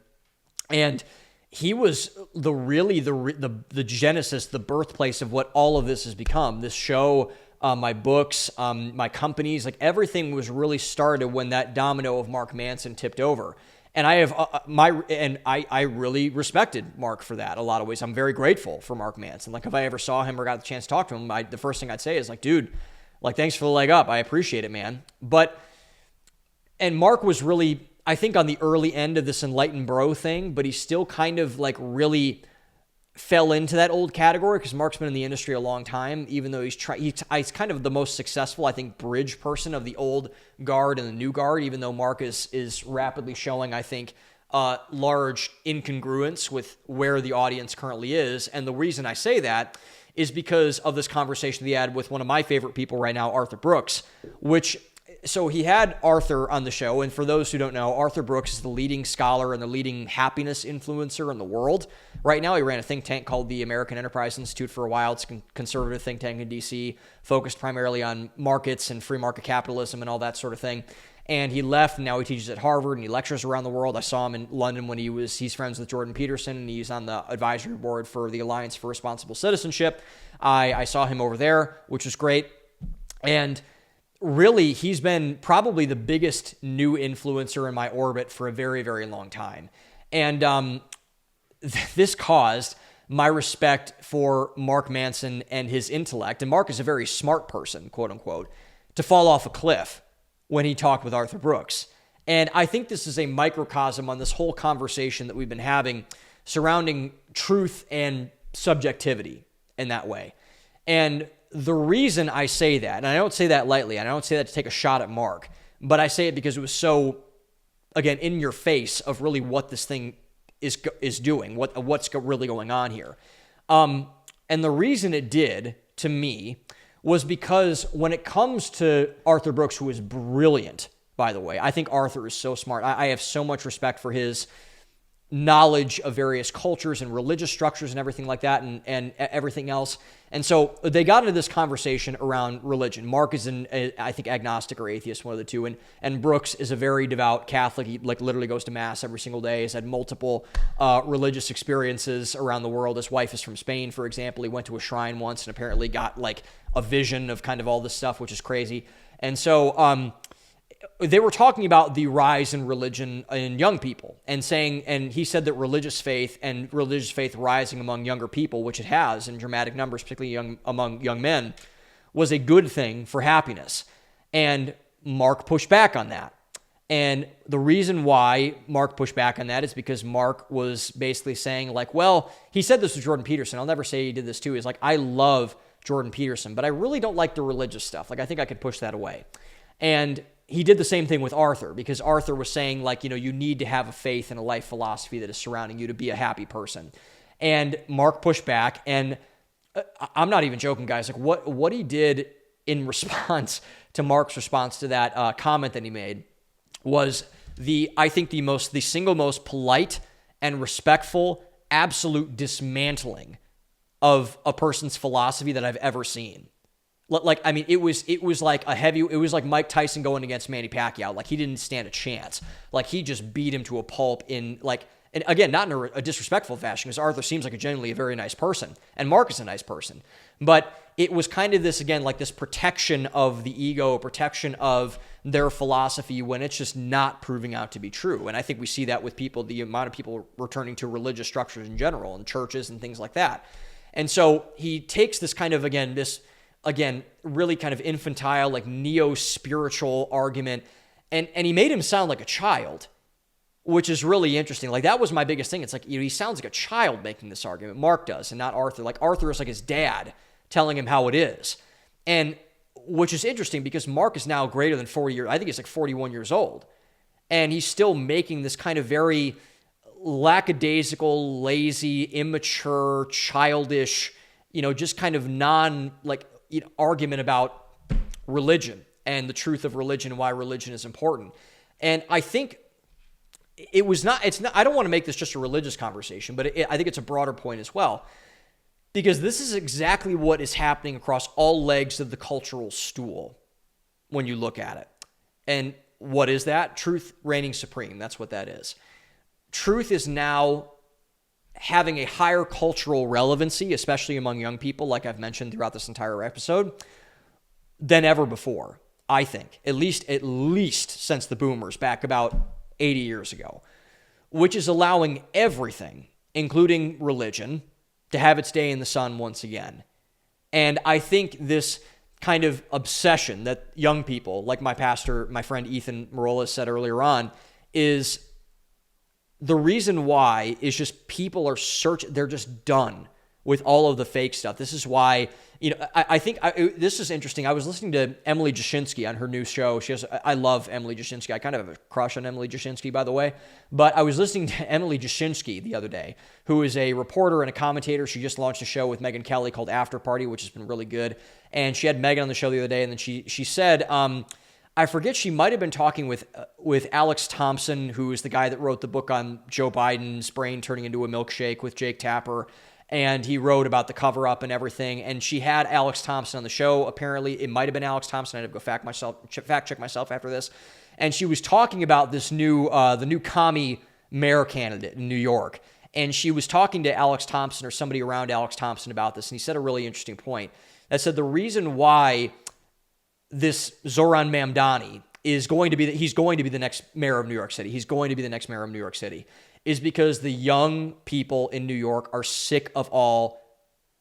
Speaker 1: And he was the genesis, the birthplace of what all of this has become. This show, my books, my companies, like everything was really started when that domino of Mark Manson tipped over. And I have I really respected Mark for that a lot of ways. I'm very grateful for Mark Manson. Like, if I ever saw him or got the chance to talk to him, the first thing I'd say is like, dude, like, thanks for the leg up. I appreciate it, man. And Mark was really, I think, on the early end of this enlightened bro thing, but he still kind of like really fell into that old category, because Mark's been in the industry a long time, even though he's kind of the most successful, I think, bridge person of the old guard and the new guard, even though Mark is rapidly showing, I think, large incongruence with where the audience currently is. And the reason I say that is because of this conversation we had with one of my favorite people right now, Arthur Brooks, which so he had Arthur on the show, and for those who don't know, Arthur Brooks is the leading scholar and the leading happiness influencer in the world. Right now, he ran a think tank called the American Enterprise Institute for a while. It's a conservative think tank in D.C., focused primarily on markets and free market capitalism and all that sort of thing. And he left, and now he teaches at Harvard, and he lectures around the world. I saw him in London when he's friends with Jordan Peterson, and he's on the advisory board for the Alliance for Responsible Citizenship. I saw him over there, which was great. And really, he's been probably the biggest new influencer in my orbit for a very, very long time. And this caused my respect for Mark Manson and his intellect, and Mark is a very smart person, quote unquote, to fall off a cliff when he talked with Arthur Brooks. And I think this is a microcosm on this whole conversation that we've been having surrounding truth and subjectivity in that way. And the reason I say that, and I don't say that lightly, and I don't say that to take a shot at Mark, but I say it because it was so, again, in your face of really what this thing is doing, what's really going on here. And the reason it did, to me, was because when it comes to Arthur Brooks, who is brilliant, by the way, I think Arthur is so smart. I have so much respect for his knowledge of various cultures and religious structures and everything like that and everything else. And so they got into this conversation around religion. Mark is I think, agnostic or atheist, one of the two. And Brooks is a very devout Catholic. He literally goes to mass every single day. He's had multiple religious experiences around the world. His wife is from Spain, for example. He went to a shrine once and apparently got a vision of kind of all this stuff, which is crazy. And so they were talking about the rise in religion in young people and he said that religious faith rising among younger people, which it has in dramatic numbers, particularly among young men, was a good thing for happiness. And Mark pushed back on that. And the reason why Mark pushed back on that is because Mark was basically saying he said this to Jordan Peterson. I'll never say he did this too. He's like, I love Jordan Peterson, but I really don't like the religious stuff. I think I could push that away. And he did the same thing with Arthur, because Arthur was saying, you need to have a faith and a life philosophy that is surrounding you to be a happy person. And Mark pushed back, and I'm not even joking, guys. What he did in response to Mark's response to that comment that he made was the single most polite and respectful, absolute dismantling of a person's philosophy that I've ever seen. It was like Mike Tyson going against Manny Pacquiao. He didn't stand a chance. He just beat him to a pulp and again, not in a disrespectful fashion, because Arthur seems like genuinely a very nice person, and Mark is a nice person. But it was kind of this, again, this protection of the ego, protection of their philosophy when it's just not proving out to be true. And I think we see that with people, the amount of people returning to religious structures in general, and churches and things like that. And so he takes this kind of, really kind of infantile, neo-spiritual argument, and he made him sound like a child, which is really interesting. That was my biggest thing. It's he sounds like a child making this argument. Mark does, and not Arthur. Arthur is his dad telling him how it is. And which is interesting because Mark is now greater than 40 years. I think he's 41 years old. And he's still making this kind of very lackadaisical, lazy, immature, childish, just kind of argument about religion and the truth of religion and why religion is important. And I think I don't want to make this just a religious conversation, but I think it's a broader point as well, because this is exactly what is happening across all legs of the cultural stool when you look at it. And what is that? Truth reigning supreme. That's what that is. Truth is now having a higher cultural relevancy, especially among young people, like I've mentioned throughout this entire episode, than ever before, I think. At least since the boomers back about 80 years ago, which is allowing everything, including religion, to have its day in the sun once again. And I think this kind of obsession that young people, like my friend Ethan Marola said earlier on, is the reason why is just people are they're just done with all of the fake stuff. This is why, I think this is interesting. I was listening to Emily Jashinsky on her new show. I love Emily Jashinsky. I kind of have a crush on Emily Jashinsky, by the way. But I was listening to Emily Jashinsky the other day, who is a reporter and a commentator. She just launched a show with Megyn Kelly called After Party, which has been really good. And she had Megyn on the show the other day, and then she said, I forget, she might have been talking with Alex Thompson, who is the guy that wrote the book on Joe Biden's brain turning into a milkshake with Jake Tapper. And he wrote about the cover-up and everything. And she had Alex Thompson on the show. Apparently, it might have been Alex Thompson. I had to go fact check myself after this. And she was talking about this the new commie mayor candidate in New York. And she was talking to Alex Thompson or somebody around Alex Thompson about this. And he said a really interesting point. That said, the reason why this Zoran Mamdani he's going to be the next mayor of New York City. He's going to be the next mayor of New York City, is because the young people in New York are sick of all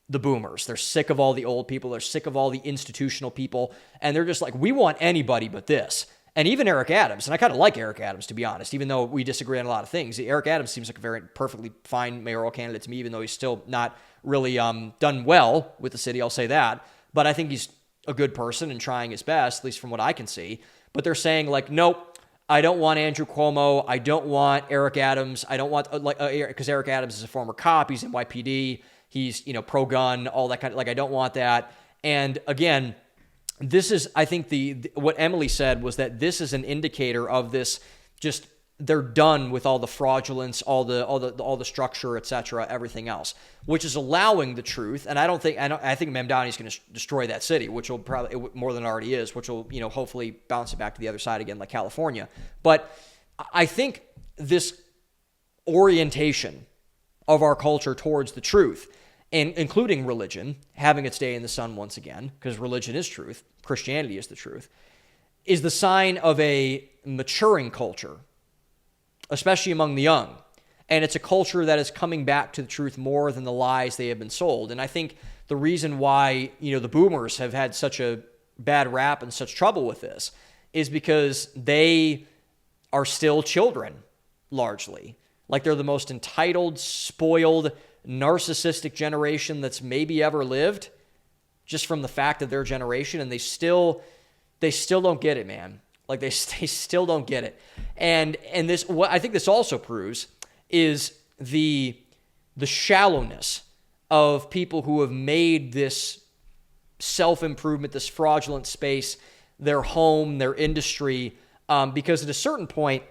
Speaker 1: the boomers. They're sick of all the old people. They're sick of all the institutional people. And they're just like, we want anybody but this. And even Eric Adams, and I kind of like Eric Adams, to be honest, even though we disagree on a lot of things. Eric Adams seems like a very perfectly fine mayoral candidate to me, even though he's still not really done well with the city, I'll say that. But I think he's a good person and trying his best, at least from what I can see. But they're saying, like, nope, I don't want Andrew Cuomo. I don't want Eric Adams. I don't want, because Eric Adams is a former cop. He's NYPD. He's, pro-gun, all that kind of, I don't want that. And again, this is, I think what Emily said was that this is an indicator of this, just they're done with all the fraudulence, all the structure, et cetera, everything else, which is allowing the truth. And I think Mamdani is going to destroy that city, which will probably more than it already is, which will, hopefully bounce it back to the other side again, like California. But I think this orientation of our culture towards the truth, and including religion, having its day in the sun once again, because religion is truth, Christianity is the truth, is the sign of a maturing culture, especially among the young. And it's a culture that is coming back to the truth more than the lies they have been sold. And I think the reason why, the boomers have had such a bad rap and such trouble with this is because they are still children, largely. Like, they're the most entitled, spoiled, narcissistic generation that's maybe ever lived, just from the fact of their generation. And they still don't get it, man. Like, they still don't get it. And this, what I think this also proves is the shallowness of people who have made this self-improvement, this fraudulent space, their home, their industry, because at a certain point,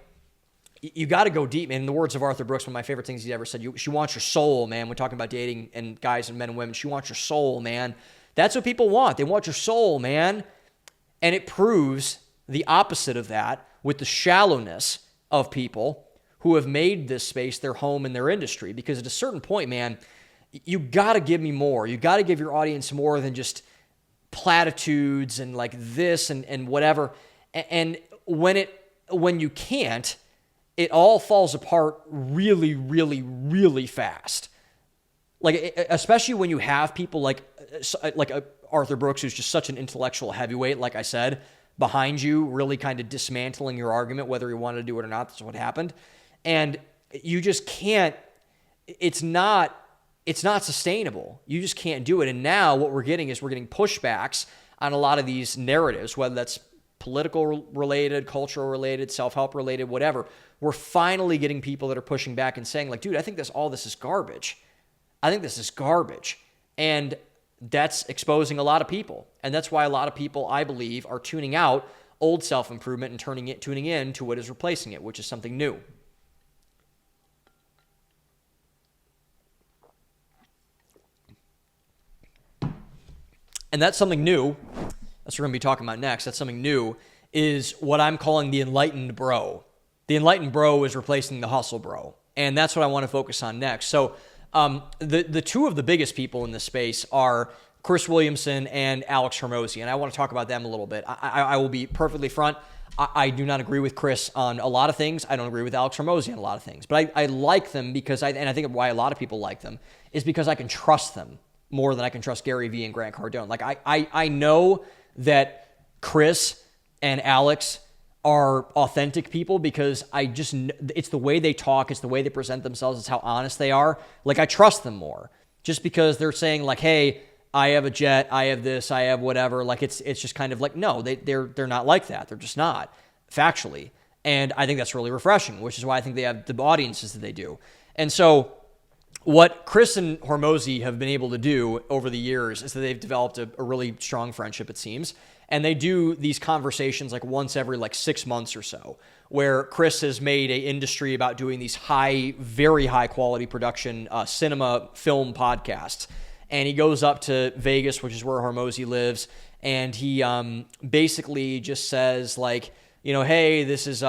Speaker 1: you got to go deep, man. In the words of Arthur Brooks, one of my favorite things he's ever said, she wants your soul, man. We're talking about dating and guys and men and women. She wants your soul, man. That's what people want. They want your soul, man. And it proves the opposite of that with the shallowness of people who have made this space their home and their industry. Because at a certain point, man, you got to give me more. You got to give your audience more than just platitudes and like this and whatever. And when you can't, it all falls apart really, really, really fast. Like, especially when you have people like Arthur Brooks, who's just such an intellectual heavyweight, like I said, behind you, really kind of dismantling your argument, whether you wanted to do it or not. That's what happened. And you just can't, it's not sustainable. You just can't do it. And now what we're getting pushbacks on a lot of these narratives, whether that's political related, cultural related, self-help related, whatever. We're finally getting people that are pushing back and saying, like, dude, I think all this is garbage. I think this is garbage. And that's exposing a lot of people. And that's why a lot of people, I believe, are tuning out old self-improvement and tuning in to what is replacing it, which is something new. And that's something new. That's what we're going to be talking about next. That's something new, is what I'm calling the enlightened bro. The enlightened bro is replacing the hustle bro. And that's what I want to focus on next. So the two of the biggest people in this space are Chris Williamson and Alex Hormozi. And I want to talk about them a little bit. I will be perfectly front. I do not agree with Chris on a lot of things. I don't agree with Alex Hormozi on a lot of things. But I like them because I think why a lot of people like them is because I can trust them more than I can trust Gary Vee and Grant Cardone. Like, I know that Chris and Alex are authentic people because it's the way they talk, it's the way they present themselves, it's how honest they are. Like, I trust them more just because they're saying, like, hey, I have a jet, I have this, I have whatever. Like, it's just kind of like, no, they're not like that. They're just not, factually. And I think that's really refreshing, which is why I think they have the audiences that they do. And so what Chris and Hormozi have been able to do over the years is that they've developed a really strong friendship, it seems. And they do these conversations like once every like 6 months or so, where Chris has made an industry about doing these very high quality production cinema film podcasts. And he goes up to Vegas, which is where Hormozi lives, and he basically just says like, hey, this is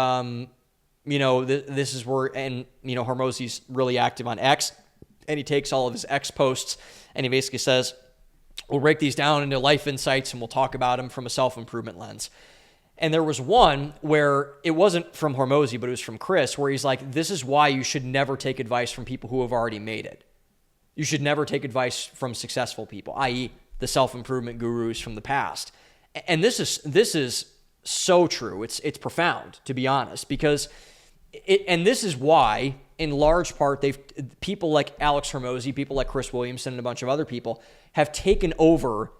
Speaker 1: this is where, and Hormozi's really active on X, and he takes all of his X posts and he basically says, we'll break these down into life insights and we'll talk about them from a self-improvement lens. And there was one where it wasn't from Hormozi, but it was from Chris, where he's like, this is why you should never take advice from people who have already made it. You should never take advice from successful people, i.e. the self-improvement gurus from the past. And this is so true. It's profound, to be honest, because and this is why, in large part, people like Alex Hormozi, people like Chris Williamson, and a bunch of other people have taken over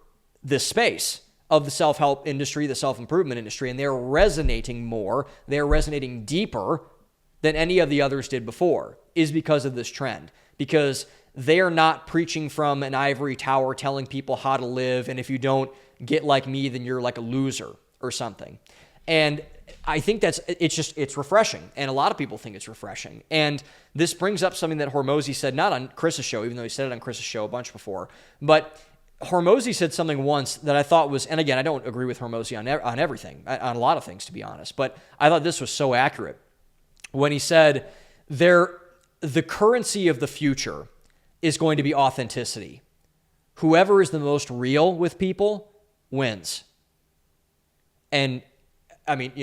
Speaker 1: this space of the self-help industry, the self-improvement industry, and they're resonating more, they're resonating deeper than any of the others did before, is because of this trend. Because they are not preaching from an ivory tower telling people how to live, and if you don't get like me, then you're like a loser or something. And I think it's refreshing, and a lot of people think it's refreshing. And this brings up something that Hormozi said, not on Chris's show, even though he said it on Chris's show a bunch before, but Hormozi said something once that I thought was, and again, I don't agree with Hormozi on everything, on a lot of things, to be honest, but I thought this was so accurate when he said, the currency of the future is going to be authenticity. Whoever is the most real with people wins. And I mean,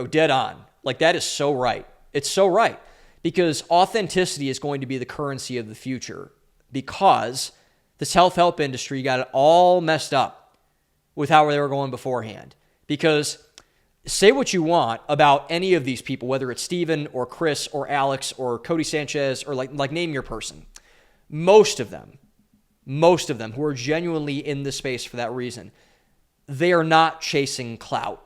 Speaker 1: dead on. Like, that is so right. It's so right. Because authenticity is going to be the currency of the future. Because the self-help industry got it all messed up with how they were going beforehand. Because say what you want about any of these people, whether it's Steven or Chris or Alex or Cody Sanchez or like name your person. Most of them who are genuinely in this space for that reason, they are not chasing clout.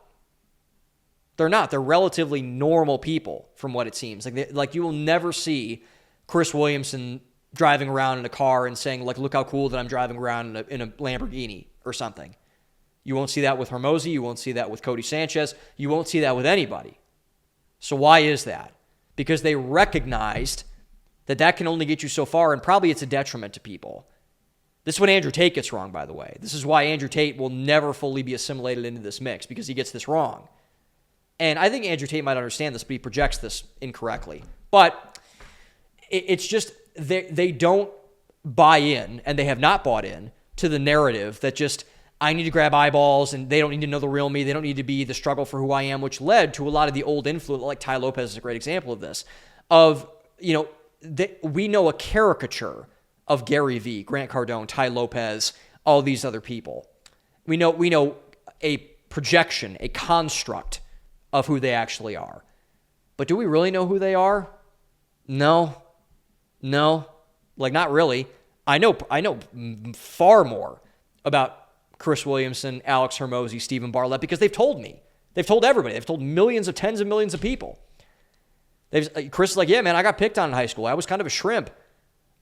Speaker 1: They're not. They're relatively normal people, from what it seems. Like you will never see Chris Williamson driving around in a car and saying, like, look how cool that I'm driving around in a Lamborghini or something. You won't see that with Hormozi. You won't see that with Cody Sanchez. You won't see that with anybody. So why is that? Because they recognized that can only get you so far, and probably it's a detriment to people. This is what Andrew Tate gets wrong, by the way. This is why Andrew Tate will never fully be assimilated into this mix, because he gets this wrong. And I think Andrew Tate might understand this, but he projects this incorrectly. But it's just they don't buy in, and they have not bought in, to the narrative that just, I need to grab eyeballs, and they don't need to know the real me. They don't need to be the struggle for who I am, which led to a lot of the old influence, like Tai Lopez is a great example of this, of, we know a caricature of Gary Vee, Grant Cardone, Tai Lopez, all these other people. We know a projection, a construct of who they actually are. But do we really know who they are? No. Like, not really. I know far more about Chris Williamson, Alex Hormozi, Stephen Bartlett, because they've told me. They've told everybody. They've told tens of millions of people. Chris is like, yeah, man, I got picked on in high school. I was kind of a shrimp.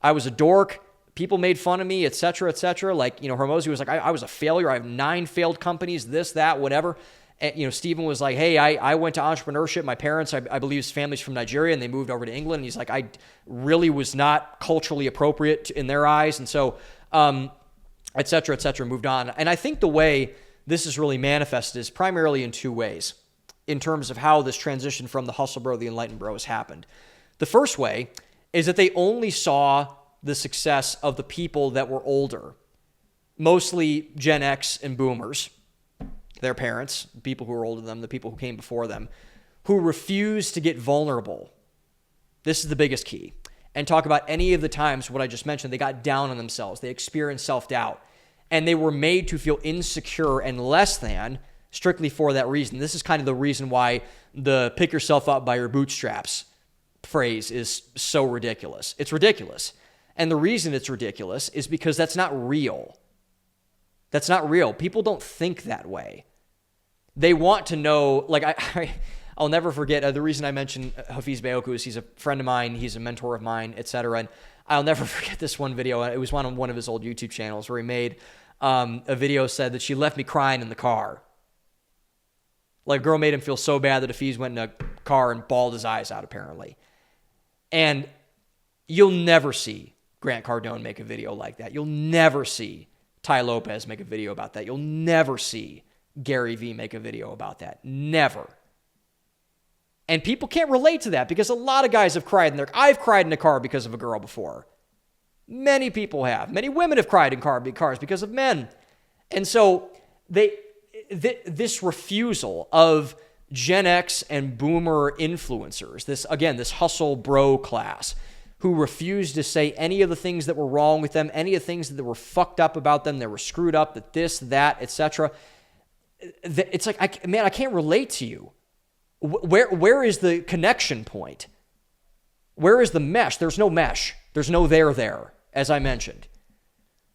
Speaker 1: I was a dork. People made fun of me, et cetera, et cetera. Like, Hormozi was like, I was a failure. I have 9 failed companies, this, that, whatever. And, Stephen was like, hey, I went to entrepreneurship. My parents, I believe his family's from Nigeria, and they moved over to England. And he's like, I really was not culturally appropriate in their eyes. And so, et cetera, moved on. And I think the way this is really manifested is primarily in 2 ways in terms of how this transition from the hustle bro to the enlightened bro has happened. The first way is that they only saw the success of the people that were older, mostly Gen X and boomers, their parents, people who were older than them, the people who came before them, who refused to get vulnerable. This is the biggest key. And talk about any of the times, what I just mentioned, they got down on themselves. They experienced self-doubt. And they were made to feel insecure and less than strictly for that reason. This is kind of the reason why the pick yourself up by your bootstraps phrase is so ridiculous. It's ridiculous. And the reason it's ridiculous is because that's not real. That's not real. People don't think that way. They want to know, like, I'll never forget the reason I mentioned Hafiz Bayoku is he's a friend of mine, he's a mentor of mine, etc. And I'll never forget this one video. It was on one of his old YouTube channels where he made a video said that she left me crying in the car. Like, a girl made him feel so bad that Hafiz went in a car and bawled his eyes out, apparently. And you'll never see Grant Cardone make a video like that. You'll never see Ty Lopez make a video about that. You'll never see Gary Vee make a video about that. Never. And people can't relate to that because a lot of guys have cried I've cried in a car because of a girl before. Many people have. Many women have cried in cars because of men. And so this refusal of Gen X and boomer influencers, this hustle bro class, who refused to say any of the things that were wrong with them, any of the things that were fucked up about them, that were screwed up, that this, that, etc. It's like, I can't relate to you. Where is the connection point? Where is the mesh? There's no mesh. There's no there, as I mentioned.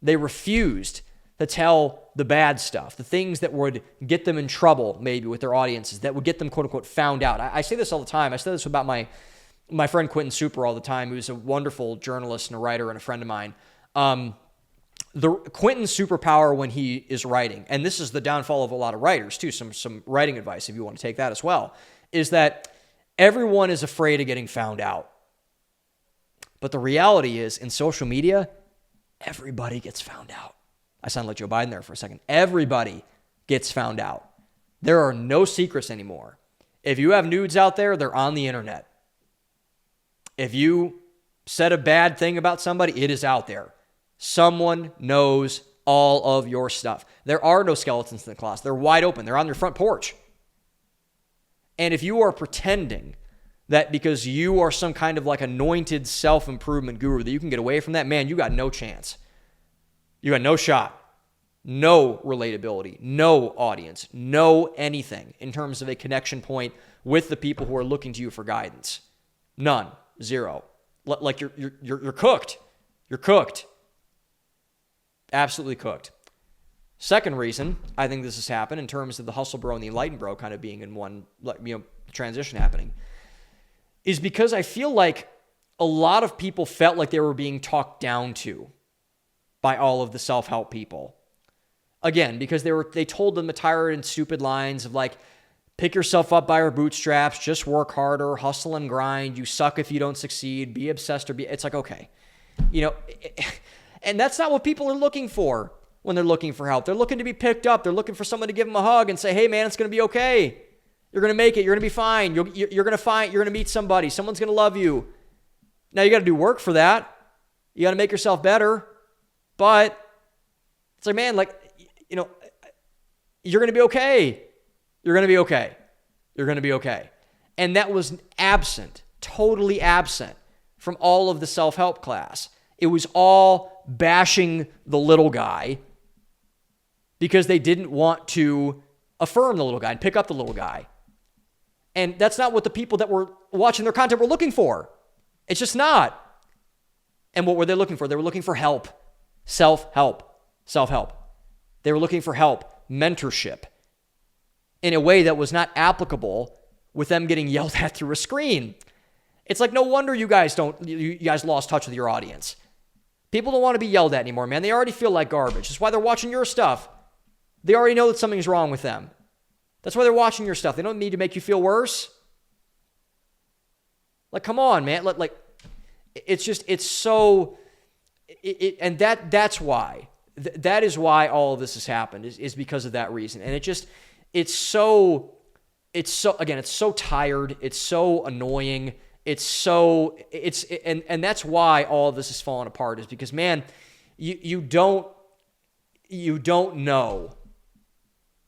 Speaker 1: They refused to tell the bad stuff, the things that would get them in trouble maybe with their audiences, that would get them, quote unquote, found out. I say this all the time. I say this about my friend Quentin Super all the time, who's a wonderful journalist and a writer and a friend of mine. The Quentin's superpower when he is writing, and this is the downfall of a lot of writers too, some writing advice if you want to take that as well, is that everyone is afraid of getting found out. But the reality is, in social media, everybody gets found out. I sound like Joe Biden there for a second. Everybody gets found out. There are no secrets anymore. If you have nudes out there, they're on the internet. If you said a bad thing about somebody, it is out there. Someone knows all of your stuff. There are no skeletons in the closet. They're wide open. They're on your front porch. And if you are pretending that because you are some kind of like anointed self-improvement guru that you can get away from that, man, you got no chance. You got no shot. No relatability, no audience, no anything in terms of a connection point with the people who are looking to you for guidance. None. Zero. Like you're cooked. You're cooked. Absolutely cooked. Second reason I think this has happened in terms of the hustle bro and the enlightened bro kind of being in one, transition happening, is because I feel like a lot of people felt like they were being talked down to by all of the self-help people. Again, because they told them the tired and stupid lines of like, pick yourself up by your bootstraps, just work harder, hustle and grind, you suck if you don't succeed, be obsessed it's like, okay. And that's not what people are looking for when they're looking for help. They're looking to be picked up. They're looking for someone to give them a hug and say, hey man, it's going to be okay. You're going to make it. You're going to be fine. You're going to meet somebody. Someone's going to love you. Now you got to do work for that. You got to make yourself better. But it's like, man, you're going to be okay. You're going to be okay. You're going to be okay. And that was absent, totally absent from all of the self-help class. It was all bashing the little guy because they didn't want to affirm the little guy and pick up the little guy. And that's not what the people that were watching their content were looking for. It's just not. And what were they looking for? They were looking for help. Self-help. They were looking for help, mentorship, in a way that was not applicable with them getting yelled at through a screen. It's like, no wonder you guys lost touch with your audience. People don't want to be yelled at anymore, man. They already feel like garbage. That's why they're watching your stuff. They already know that something's wrong with them. That's why they're watching your stuff. They don't need to make you feel worse. Like, come on, man. That's why. That is why all of this has happened, is because of that reason. And it's so tired. It's so annoying. And that's why all of this is falling apart, is because, man, you don't know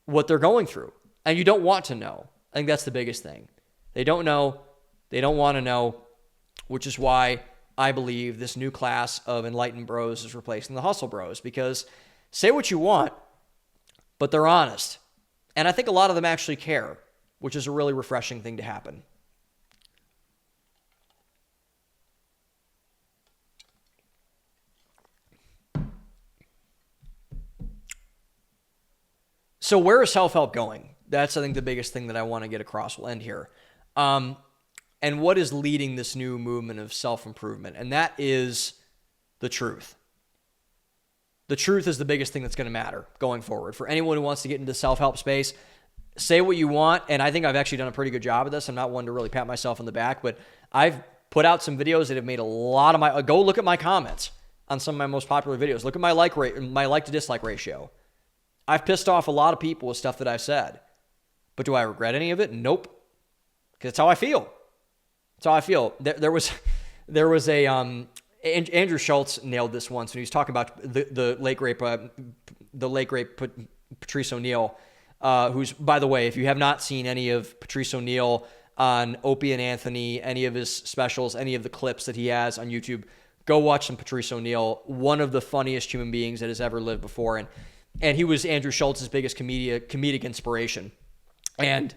Speaker 1: what they're going through, and you don't want to know. I think that's the biggest thing. They don't know. They don't want to know, which is why I believe this new class of enlightened bros is replacing the hustle bros, because say what you want, but they're honest. And I think a lot of them actually care, which is a really refreshing thing to happen. So where is self-help going? That's, I think, the biggest thing that I want to get across. We'll end here. And what is leading this new movement of self-improvement? And that is the truth. The truth is the biggest thing that's going to matter going forward. For anyone who wants to get into the self-help space, say what you want, and I think I've actually done a pretty good job of this. I'm not one to really pat myself on the back, but I've put out some videos that have made a lot of my, go look at my comments on some of my most popular videos. Look at my like rate, my like to dislike ratio. I've pissed off a lot of people with stuff that I've said. But do I regret any of it? Nope. Because it's how I feel. It's how I feel. There was a, Andrew Schultz nailed this once when he was talking about the late great Patrice O'Neill, who's, by the way, if you have not seen any of Patrice O'Neill on Opie and Anthony, any of his specials, any of the clips that he has on YouTube, go watch some Patrice O'Neill, one of the funniest human beings that has ever lived before. And he was Andrew Schultz's biggest comedic inspiration. And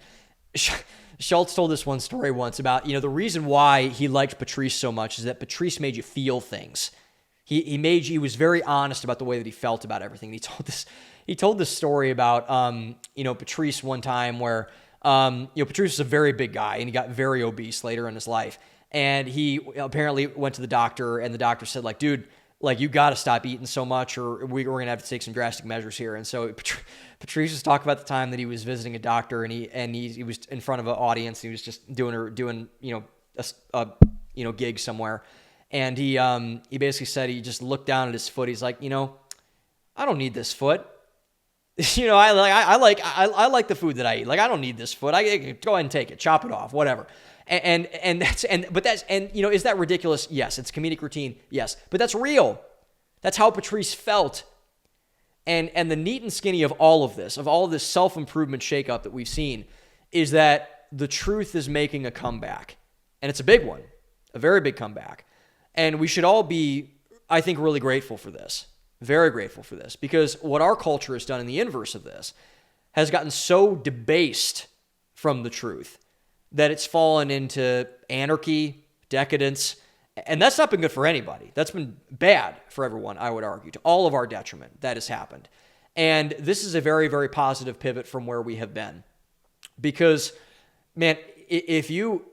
Speaker 1: Schultz told this one story once about, the reason why he liked Patrice so much is that Patrice made you feel things. He was very honest about the way that he felt about everything. He told this story about, Patrice one time where, Patrice was a very big guy and he got very obese later in his life. And he apparently went to the doctor and the doctor said, like, dude, like, you got to stop eating so much or we're going to have to take some drastic measures here. And so Patrice was talking about the time that he was visiting a doctor and he was in front of an audience. He was just doing a gig somewhere. And he basically said, he just looked down at his foot. He's like, I don't need this foot. I like the food that I eat. Like, I don't need this foot. I go ahead and take it, chop it off, whatever. Is that ridiculous? Yes. It's comedic routine. Yes. But that's real. That's how Patrice felt. And the neat and skinny of all of this self-improvement shakeup that we've seen is that the truth is making a comeback. And it's a big one, a very big comeback. And we should all be, I think, really grateful for this. Very grateful for this. Because what our culture has done in the inverse of this has gotten so debased from the truth that it's fallen into anarchy, decadence, and that's not been good for anybody. That's been bad for everyone, I would argue, to all of our detriment that has happened. And this is a very, very positive pivot from where we have been. Because, man, if you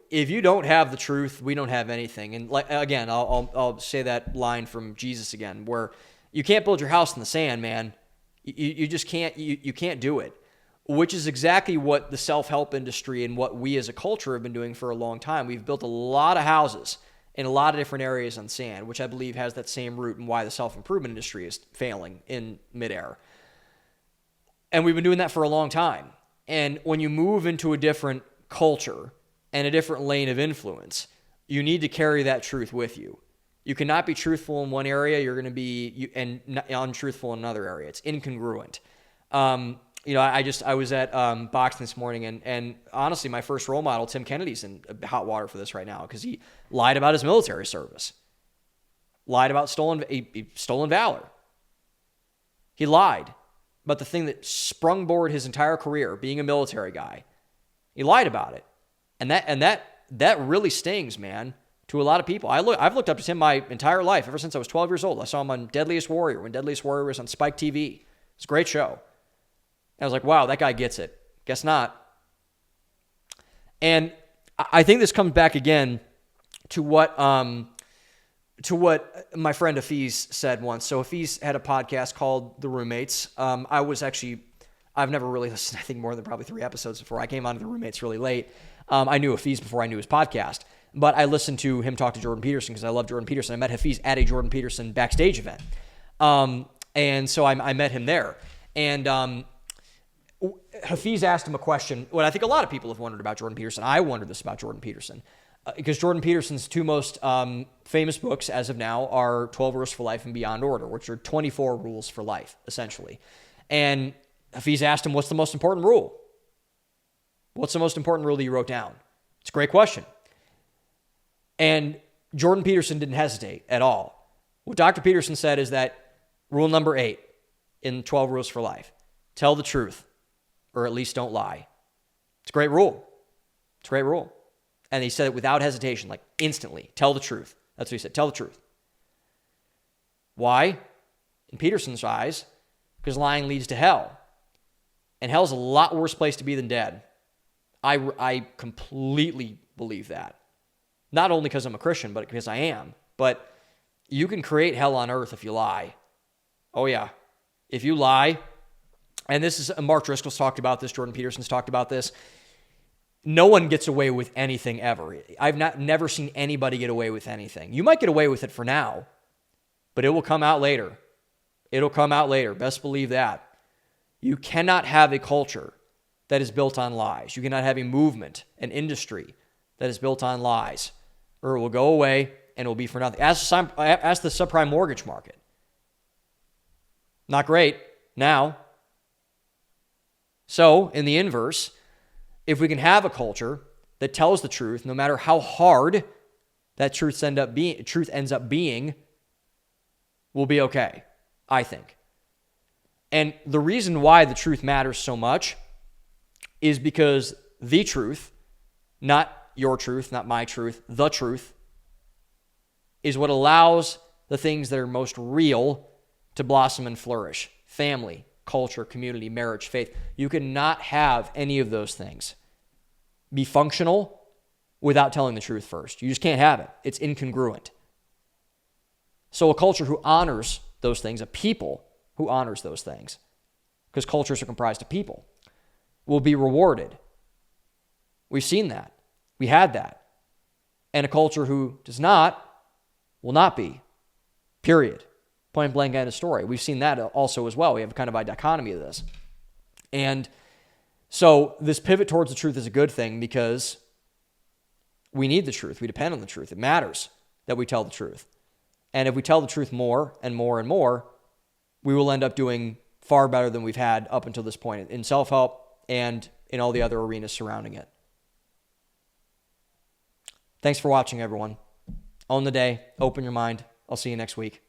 Speaker 1: don't have the truth, we don't have anything. And again, I'll say that line from Jesus again, where you can't build your house in the sand, man. You just can't. You can't do it. Which is exactly what the self-help industry and what we as a culture have been doing for a long time. We've built a lot of houses in a lot of different areas on sand, which I believe has that same root in why the self-improvement industry is failing in midair. And we've been doing that for a long time. And when you move into a different culture and a different lane of influence, you need to carry that truth with you. You cannot be truthful in one area, you're going to be untruthful in another area. It's incongruent. I was at boxing this morning, and honestly, my first role model, Tim Kennedy's in hot water for this right now because he lied about his military service, lied about stolen valor. He lied about the thing that sprungboard his entire career, being a military guy. He lied about it, and that really stings, man, to a lot of people. I've looked up to Tim my entire life, ever since I was 12 years old. I saw him on Deadliest Warrior when Deadliest Warrior was on Spike TV. It's a great show. I was like, wow, that guy gets it. Guess not. And I think this comes back again to what my friend Hafiz said once. So Hafiz had a podcast called The Roommates. I've never really listened, I think, more than probably 3 episodes before. I came onto The Roommates really late. I knew Hafiz before I knew his podcast. But I listened to him talk to Jordan Peterson because I love Jordan Peterson. I met Hafiz at a Jordan Peterson backstage event. And so I met him there. And Hafiz asked him a question, what I think a lot of people have wondered about Jordan Peterson. I wondered this about Jordan Peterson. Because Jordan Peterson's 2 most famous books as of now are 12 Rules for Life and Beyond Order, which are 24 rules for life, essentially. And Hafiz asked him, what's the most important rule? What's the most important rule that you wrote down? It's a great question. And Jordan Peterson didn't hesitate at all. What Dr. Peterson said is that rule number 8 in 12 Rules for Life, tell the truth, or at least don't lie. It's a great rule. It's a great rule. And he said it without hesitation, like instantly. Tell the truth. That's what he said. Tell the truth. Why? In Peterson's eyes, because lying leads to hell. And hell's a lot worse place to be than dead. I completely believe that. Not only because I'm a Christian, but because I am. But you can create hell on earth if you lie. Oh, yeah. If you lie, and this is, Mark Driscoll's talked about this, Jordan Peterson's talked about this, no one gets away with anything ever. I've never seen anybody get away with anything. You might get away with it for now, but it will come out later. It'll come out later. Best believe that. You cannot have a culture that is built on lies. You cannot have a movement, an industry that is built on lies, or it will go away and it will be for nothing. Ask the subprime mortgage market. Not great now. So, in the inverse, if we can have a culture that tells the truth, no matter how hard that truth ends up being, we'll be okay, I think. And the reason why the truth matters so much is because the truth, not your truth, not my truth, the truth, is what allows the things that are most real to blossom and flourish. Family, culture, community, marriage, faith. You cannot have any of those things be functional without telling the truth first. You just can't have it. It's incongruent. So a culture who honors those things, a people who honors those things, because cultures are comprised of people, will be rewarded. We've seen that. We had that. And a culture who does not will not be. Period. Point blank, end of story. We've seen that also as well. We have kind of a dichotomy of this. And so this pivot towards the truth is a good thing because we need the truth. We depend on the truth. It matters that we tell the truth. And if we tell the truth more and more and more, we will end up doing far better than we've had up until this point in self-help and in all the other arenas surrounding it. Thanks for watching, everyone. Own the day. Open your mind. I'll see you next week.